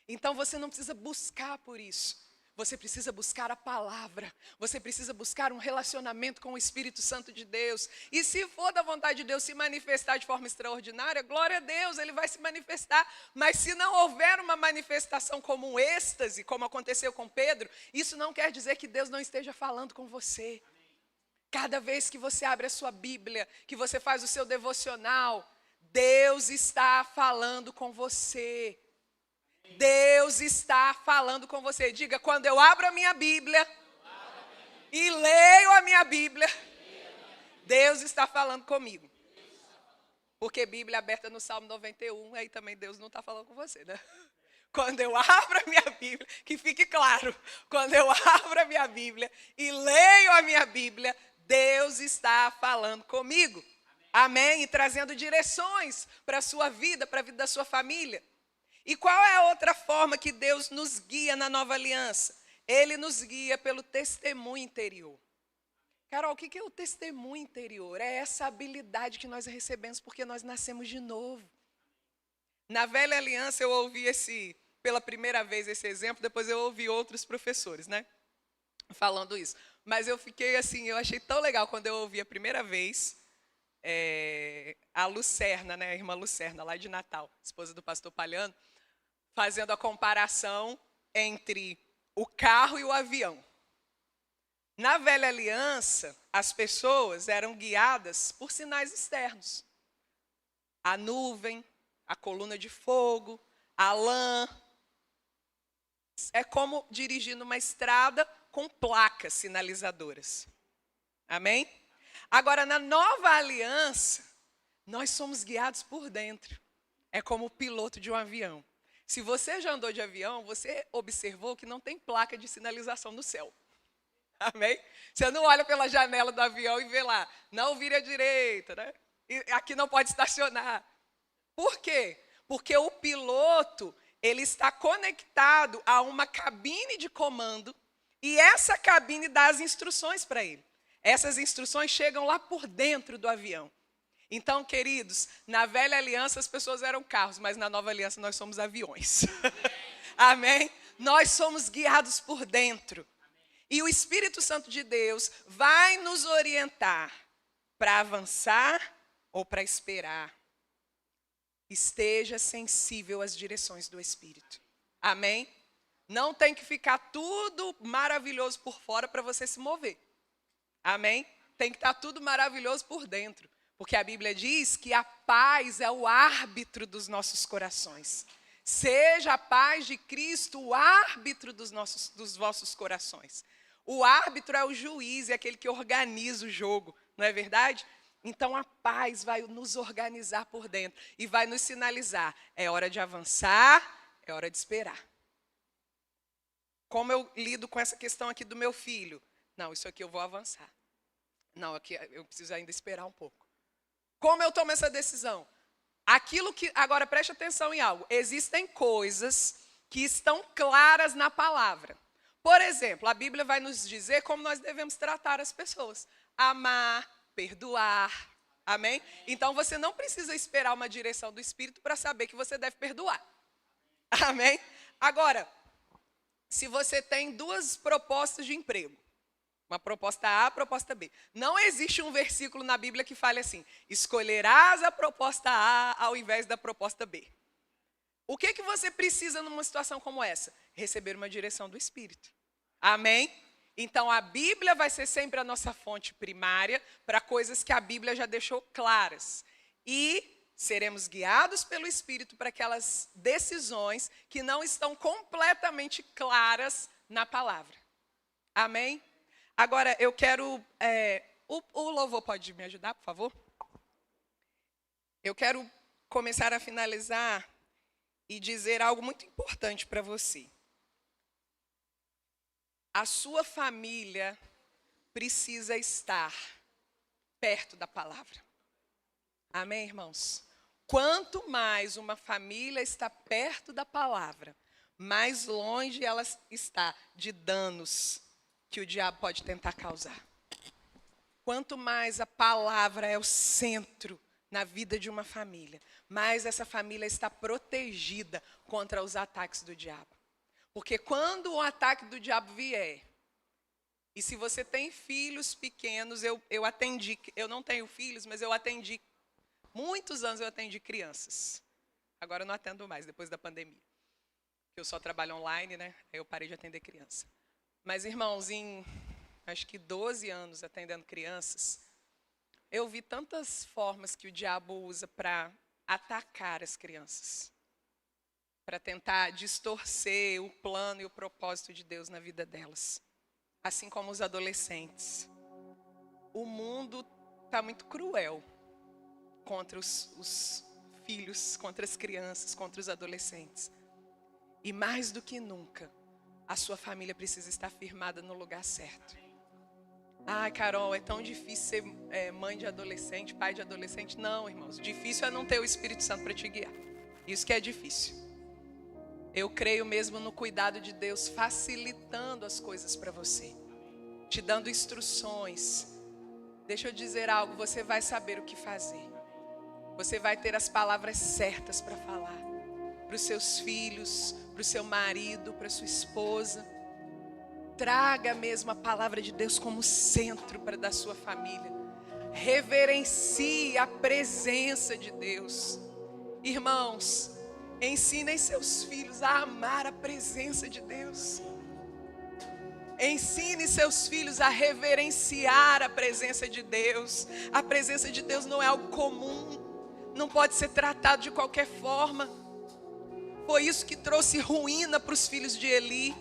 Então, você não precisa buscar por isso. Você precisa buscar a palavra. Você precisa buscar um relacionamento com o Espírito Santo de Deus. E se for da vontade de Deus se manifestar de forma extraordinária, glória a Deus, ele vai se manifestar. Mas se não houver uma manifestação como um êxtase, como aconteceu com Pedro, isso não quer dizer que Deus não esteja falando com você. Cada vez que você abre a sua Bíblia, que você faz o seu devocional, Deus está falando com você. Deus está falando com você. Diga, quando eu abro a minha Bíblia e leio a minha Bíblia, Deus está falando comigo. Porque Bíblia aberta no Salmo 91, aí também Deus não está falando com você, né? Quando eu abro a minha Bíblia, que fique claro, quando eu abro a minha Bíblia e leio a minha Bíblia, Deus está falando comigo. Amém? E trazendo direções para a sua vida, para a vida da sua família. E qual é a outra forma que Deus nos guia na nova aliança? Ele nos guia pelo testemunho interior. Carol, o que é o testemunho interior? É essa habilidade que nós recebemos porque nós nascemos de novo. Na velha aliança eu ouvi pela primeira vez esse exemplo, depois eu ouvi outros professores, né? Falando isso. Mas eu fiquei assim, eu achei tão legal quando eu ouvi a primeira vez a Lucerna, né, a irmã Lucerna, lá de Natal, esposa do pastor Palhano, fazendo a comparação entre o carro e o avião. Na velha aliança, as pessoas eram guiadas por sinais externos. A nuvem, a coluna de fogo, a lã. É como dirigir numa estrada com placas sinalizadoras. Amém? Agora, na nova aliança, nós somos guiados por dentro. É como o piloto de um avião. Se você já andou de avião, você observou que não tem placa de sinalização no céu. Amém? Você não olha pela janela do avião e vê lá, não vire à direita, né? E aqui não pode estacionar. Por quê? Porque o piloto, ele está conectado a uma cabine de comando e essa cabine dá as instruções para ele. Essas instruções chegam lá por dentro do avião. Então, queridos, na velha aliança as pessoas eram carros, mas na nova aliança nós somos aviões. Amém? Nós somos guiados por dentro. E o Espírito Santo de Deus vai nos orientar para avançar ou para esperar. Esteja sensível às direções do Espírito. Amém? Não tem que ficar tudo maravilhoso por fora para você se mover. Amém? Tem que estar tudo maravilhoso por dentro. Porque a Bíblia diz que a paz é o árbitro dos nossos corações. Seja a paz de Cristo o árbitro dos vossos corações. O árbitro é o juiz, é aquele que organiza o jogo, não é verdade? Então a paz vai nos organizar por dentro e vai nos sinalizar. É hora de avançar, é hora de esperar. Como eu lido com essa questão aqui do meu filho? Não, isso aqui eu vou avançar. Não, aqui eu preciso ainda esperar um pouco. Como eu tomo essa decisão? Agora preste atenção em algo. Existem coisas que estão claras na palavra. Por exemplo, a Bíblia vai nos dizer como nós devemos tratar as pessoas. Amar, perdoar. Amém? Então você não precisa esperar uma direção do Espírito para saber que você deve perdoar. Amém? Agora, se você tem duas propostas de emprego, uma proposta A, proposta B. Não existe um versículo na Bíblia que fale assim, escolherás a proposta A ao invés da proposta B. O que você precisa numa situação como essa? Receber uma direção do Espírito. Amém? Então a Bíblia vai ser sempre a nossa fonte primária para coisas que a Bíblia já deixou claras. E seremos guiados pelo Espírito para aquelas decisões que não estão completamente claras na palavra. Amém? Agora, eu quero... o louvor pode me ajudar, por favor? Eu quero começar a finalizar e dizer algo muito importante para você. A sua família precisa estar perto da palavra. Amém, irmãos? Quanto mais uma família está perto da palavra, mais longe ela está de danos que o diabo pode tentar causar. Quanto mais a palavra é o centro na vida de uma família, mais essa família está protegida contra os ataques do diabo. Porque quando o ataque do diabo vier, e se você tem filhos pequenos, eu atendi, eu não tenho filhos, mas eu atendi, muitos anos eu atendi crianças. Agora eu não atendo mais, depois da pandemia. Eu só trabalho online, né? Aí eu parei de atender criança. Mas, irmãos, em acho que 12 anos atendendo crianças, eu vi tantas formas que o diabo usa para atacar as crianças, para tentar distorcer o plano e o propósito de Deus na vida delas. Assim como os adolescentes. O mundo está muito cruel contra os filhos, contra as crianças, contra os adolescentes. E mais do que nunca, a sua família precisa estar firmada no lugar certo. Ah, Carol, é tão difícil ser mãe de adolescente, pai de adolescente. Não, irmãos, difícil é não ter o Espírito Santo para te guiar. Isso que é difícil. Eu creio mesmo no cuidado de Deus, facilitando as coisas para você, te dando instruções. Deixa eu dizer algo, você vai saber o que fazer. Você vai ter as palavras certas para falar para os seus filhos, para o seu marido, para a sua esposa. Traga mesmo a palavra de Deus como centro para da sua família. Reverencie a presença de Deus. Irmãos, ensinem seus filhos a amar a presença de Deus. Ensine seus filhos a reverenciar a presença de Deus. A presença de Deus não é algo comum. Não pode ser tratado de qualquer forma. Foi isso que trouxe ruína para os filhos de Eli.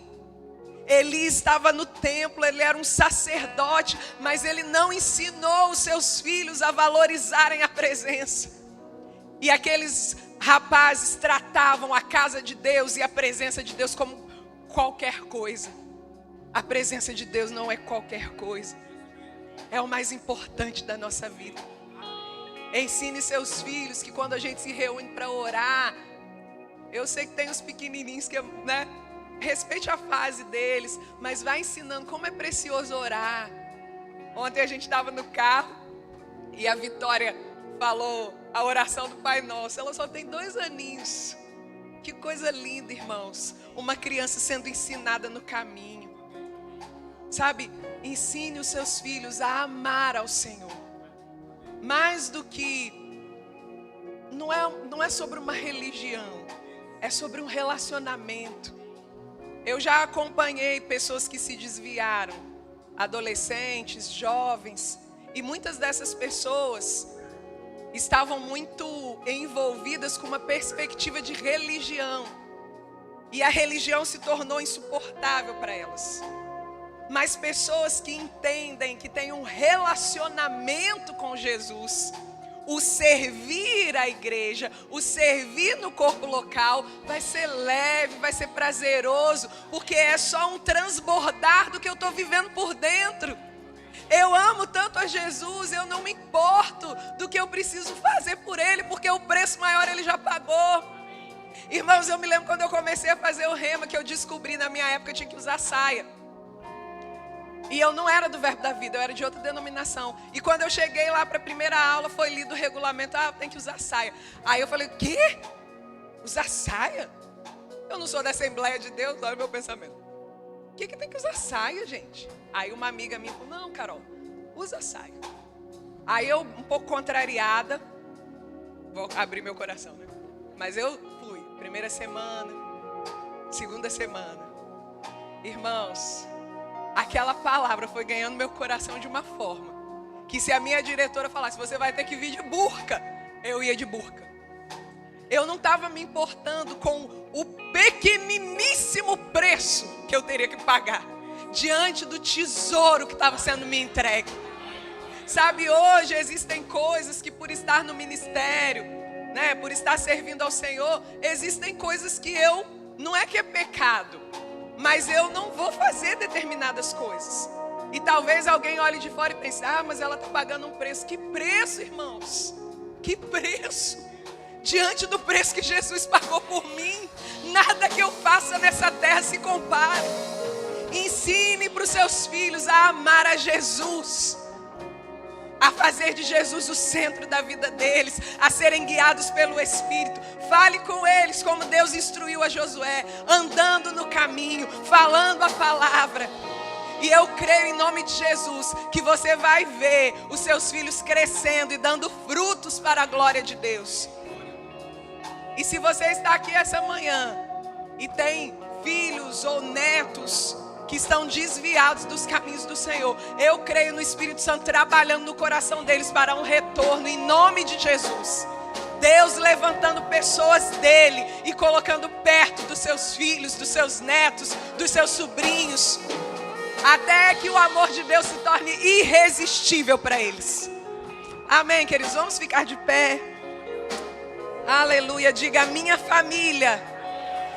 Eli estava no templo, ele era um sacerdote, mas ele não ensinou os seus filhos a valorizarem a presença. E aqueles rapazes tratavam a casa de Deus e a presença de Deus como qualquer coisa. A presença de Deus não é qualquer coisa. É o mais importante da nossa vida. Ensine seus filhos que quando a gente se reúne para orar, eu sei que tem os pequenininhos que, né? Respeite a fase deles, mas vai ensinando como é precioso orar. Ontem a gente estava no carro e a Vitória falou a oração do Pai Nosso. Ela só tem 2 aninhos. Que coisa linda, irmãos. Uma criança sendo ensinada no caminho. Sabe, ensine os seus filhos a amar ao Senhor. Mais do que, não é sobre uma religião, é sobre um relacionamento. Eu já acompanhei pessoas que se desviaram, adolescentes, jovens, e muitas dessas pessoas estavam muito envolvidas com uma perspectiva de religião. E a religião se tornou insuportável para elas. Mas pessoas que entendem, que têm um relacionamento com Jesus, o servir à igreja, o servir no corpo local, vai ser leve, vai ser prazeroso, porque é só um transbordar do que eu estou vivendo por dentro. Eu amo tanto a Jesus, eu não me importo do que eu preciso fazer por Ele, porque o preço maior Ele já pagou. Irmãos, eu me lembro quando eu comecei a fazer o rema, que eu descobri na minha época que eu tinha que usar saia. E eu não era do Verbo da Vida, eu era de outra denominação. E quando eu cheguei lá para a primeira aula, foi lido o regulamento, tem que usar saia. Aí eu falei, o quê? Usar saia? Eu não sou da Assembleia de Deus, olha o meu pensamento. O que tem que usar saia, gente? Aí uma amiga minha falou, não, Carol, usa saia. Aí eu, um pouco contrariada, vou abrir meu coração, né? Mas eu fui, primeira semana, segunda semana. Irmãos, aquela palavra foi ganhando meu coração de uma forma que se a minha diretora falasse, você vai ter que vir de burca, eu ia de burca. Eu não estava me importando com o pequeniníssimo preço que eu teria que pagar diante do tesouro que estava sendo me entregue. Sabe, hoje existem coisas que por estar no ministério, né, por estar servindo ao Senhor, existem coisas que não é que é pecado, mas eu não vou fazer determinadas coisas. E talvez alguém olhe de fora e pense, mas ela está pagando um preço. Que preço, irmãos? Que preço? Diante do preço que Jesus pagou por mim, nada que eu faça nessa terra se compara. Ensine para os seus filhos a amar a Jesus, a fazer de Jesus o centro da vida deles, a serem guiados pelo Espírito. Fale com eles como Deus instruiu a Josué, andando no caminho, falando a palavra. E eu creio em nome de Jesus que você vai ver os seus filhos crescendo e dando frutos para a glória de Deus. E se você está aqui essa manhã e tem filhos ou netos que estão desviados dos caminhos do Senhor, eu creio no Espírito Santo trabalhando no coração deles para um retorno em nome de Jesus. Deus levantando pessoas dele e colocando perto dos seus filhos, dos seus netos, dos seus sobrinhos, até que o amor de Deus se torne irresistível para eles. Amém, queridos? Vamos ficar de pé. Aleluia. Diga: a minha família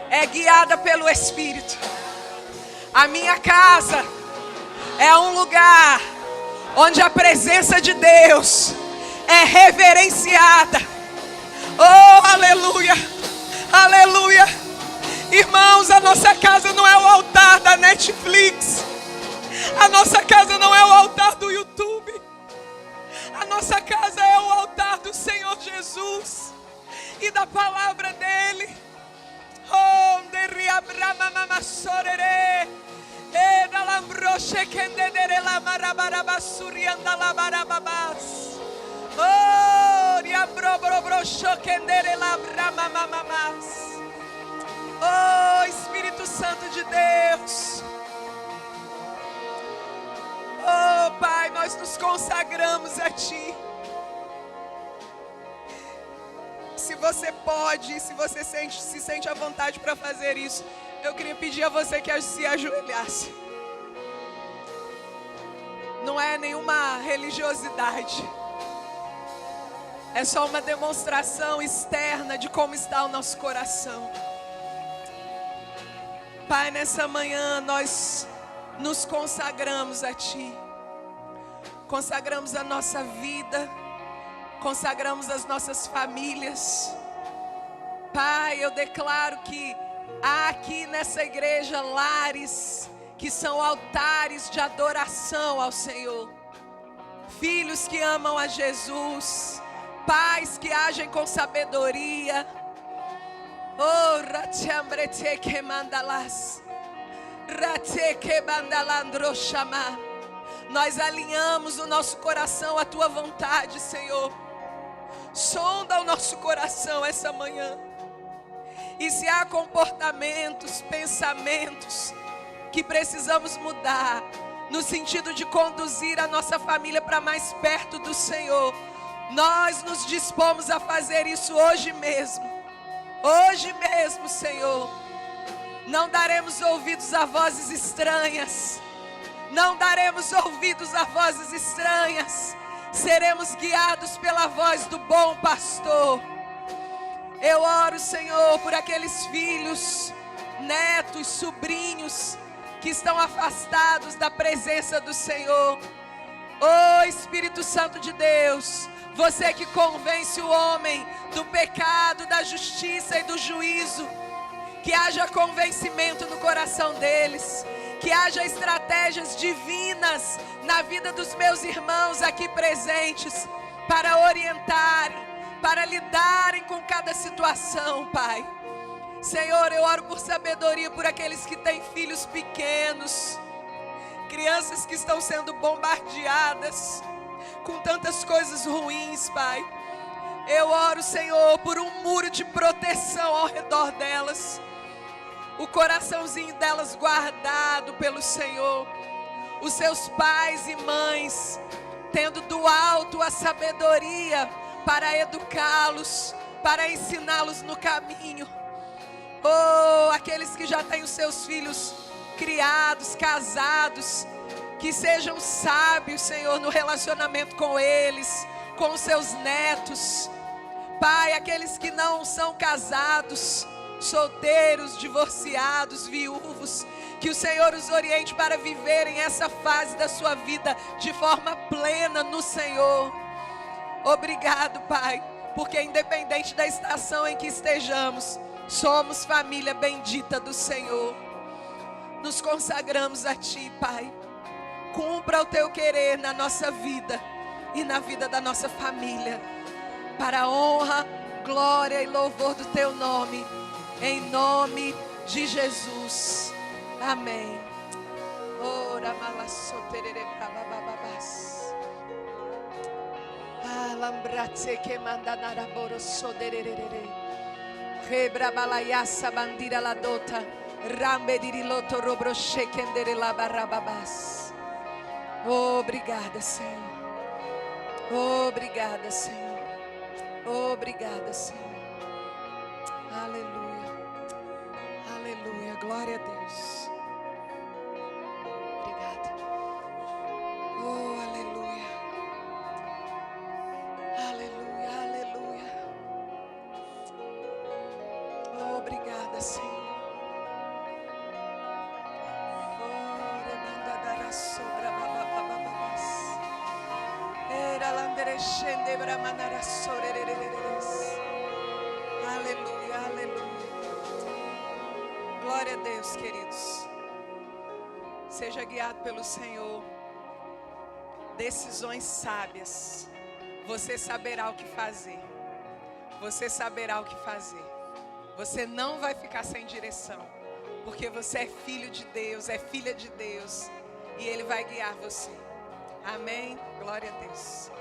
é guiada pelo Espírito. A minha casa é um lugar onde a presença de Deus é reverenciada. Oh, aleluia, aleluia. Irmãos, a nossa casa não é o altar da Netflix. A nossa casa não é o altar do YouTube. A nossa casa é o altar do Senhor Jesus e da palavra dele. Oh, oh, Espírito Santo de Deus. Oh, Pai, nós nos consagramos a Ti. Se você pode, se você se sente à vontade para fazer isso, eu queria pedir a você que se ajoelhasse. Não é nenhuma religiosidade. É só uma demonstração externa de como está o nosso coração. Pai, nessa manhã nós nos consagramos a Ti. Consagramos a nossa vida. Consagramos as nossas famílias. Pai, eu declaro que há aqui nessa igreja lares que são altares de adoração ao Senhor. Filhos que amam a Jesus. Pais que agem com sabedoria. Oh, ratiambrete que mandalas. Rate que bandalandro chamar. Nós alinhamos o nosso coração à Tua vontade, Senhor. Sonda o nosso coração essa manhã. E se há comportamentos, pensamentos que precisamos mudar, no sentido de conduzir a nossa família para mais perto do Senhor, nós nos dispomos a fazer isso hoje mesmo. Hoje mesmo, Senhor. Não daremos ouvidos a vozes estranhas. Não daremos ouvidos a vozes estranhas. Seremos guiados pela voz do bom pastor. Eu oro, Senhor, por aqueles filhos, netos, sobrinhos que estão afastados da presença do Senhor. Oh, Espírito Santo de Deus, você que convence o homem do pecado, da justiça e do juízo, que haja convencimento no coração deles. Que haja estratégias divinas na vida dos meus irmãos aqui presentes, para orientarem, para lidarem com cada situação, Pai. Senhor, eu oro por sabedoria por aqueles que têm filhos pequenos, crianças que estão sendo bombardeadas com tantas coisas ruins, Pai. Eu oro, Senhor, por um muro de proteção ao redor delas. O coraçãozinho delas guardado pelo Senhor. Os seus pais e mães tendo do alto a sabedoria para educá-los, para ensiná-los no caminho. Oh, aqueles que já têm os seus filhos criados, casados, que sejam sábios, Senhor, no relacionamento com eles, com os seus netos. Pai, aqueles que não são casados, solteiros, divorciados, viúvos, que o Senhor os oriente para viverem essa fase da sua vida de forma plena no Senhor. Obrigado, Pai, porque independente da estação em que estejamos, somos família bendita do Senhor. Nos consagramos a Ti, Pai. Cumpra o Teu querer na nossa vida. e na vida da nossa família, para a honra, glória e louvor do teu nome, em nome de Jesus. Amém. Ora malassoterere babababas. Alambratse que mandanara borosoderere. Rebra balayassa bandira la dota. Rambe diriloto robro shekendere la barababas. Obrigada, Senhor. Obrigada, Senhor. Obrigada, Senhor. Aleluia. Aleluia. Glória a Deus. Obrigada. Oh, aleluia. Aleluia, aleluia. Oh, obrigada, Senhor. Oh, remanda dará sobra bababababas. Era landerecende bramanara sorerereres. Aleluia, aleluia. Glória a Deus, queridos. Seja guiado pelo Senhor. Decisões sábias. Você saberá o que fazer. Você saberá o que fazer. Você não vai ficar sem direção. Porque você é filho de Deus, é filha de Deus. E Ele vai guiar você. Amém? Glória a Deus.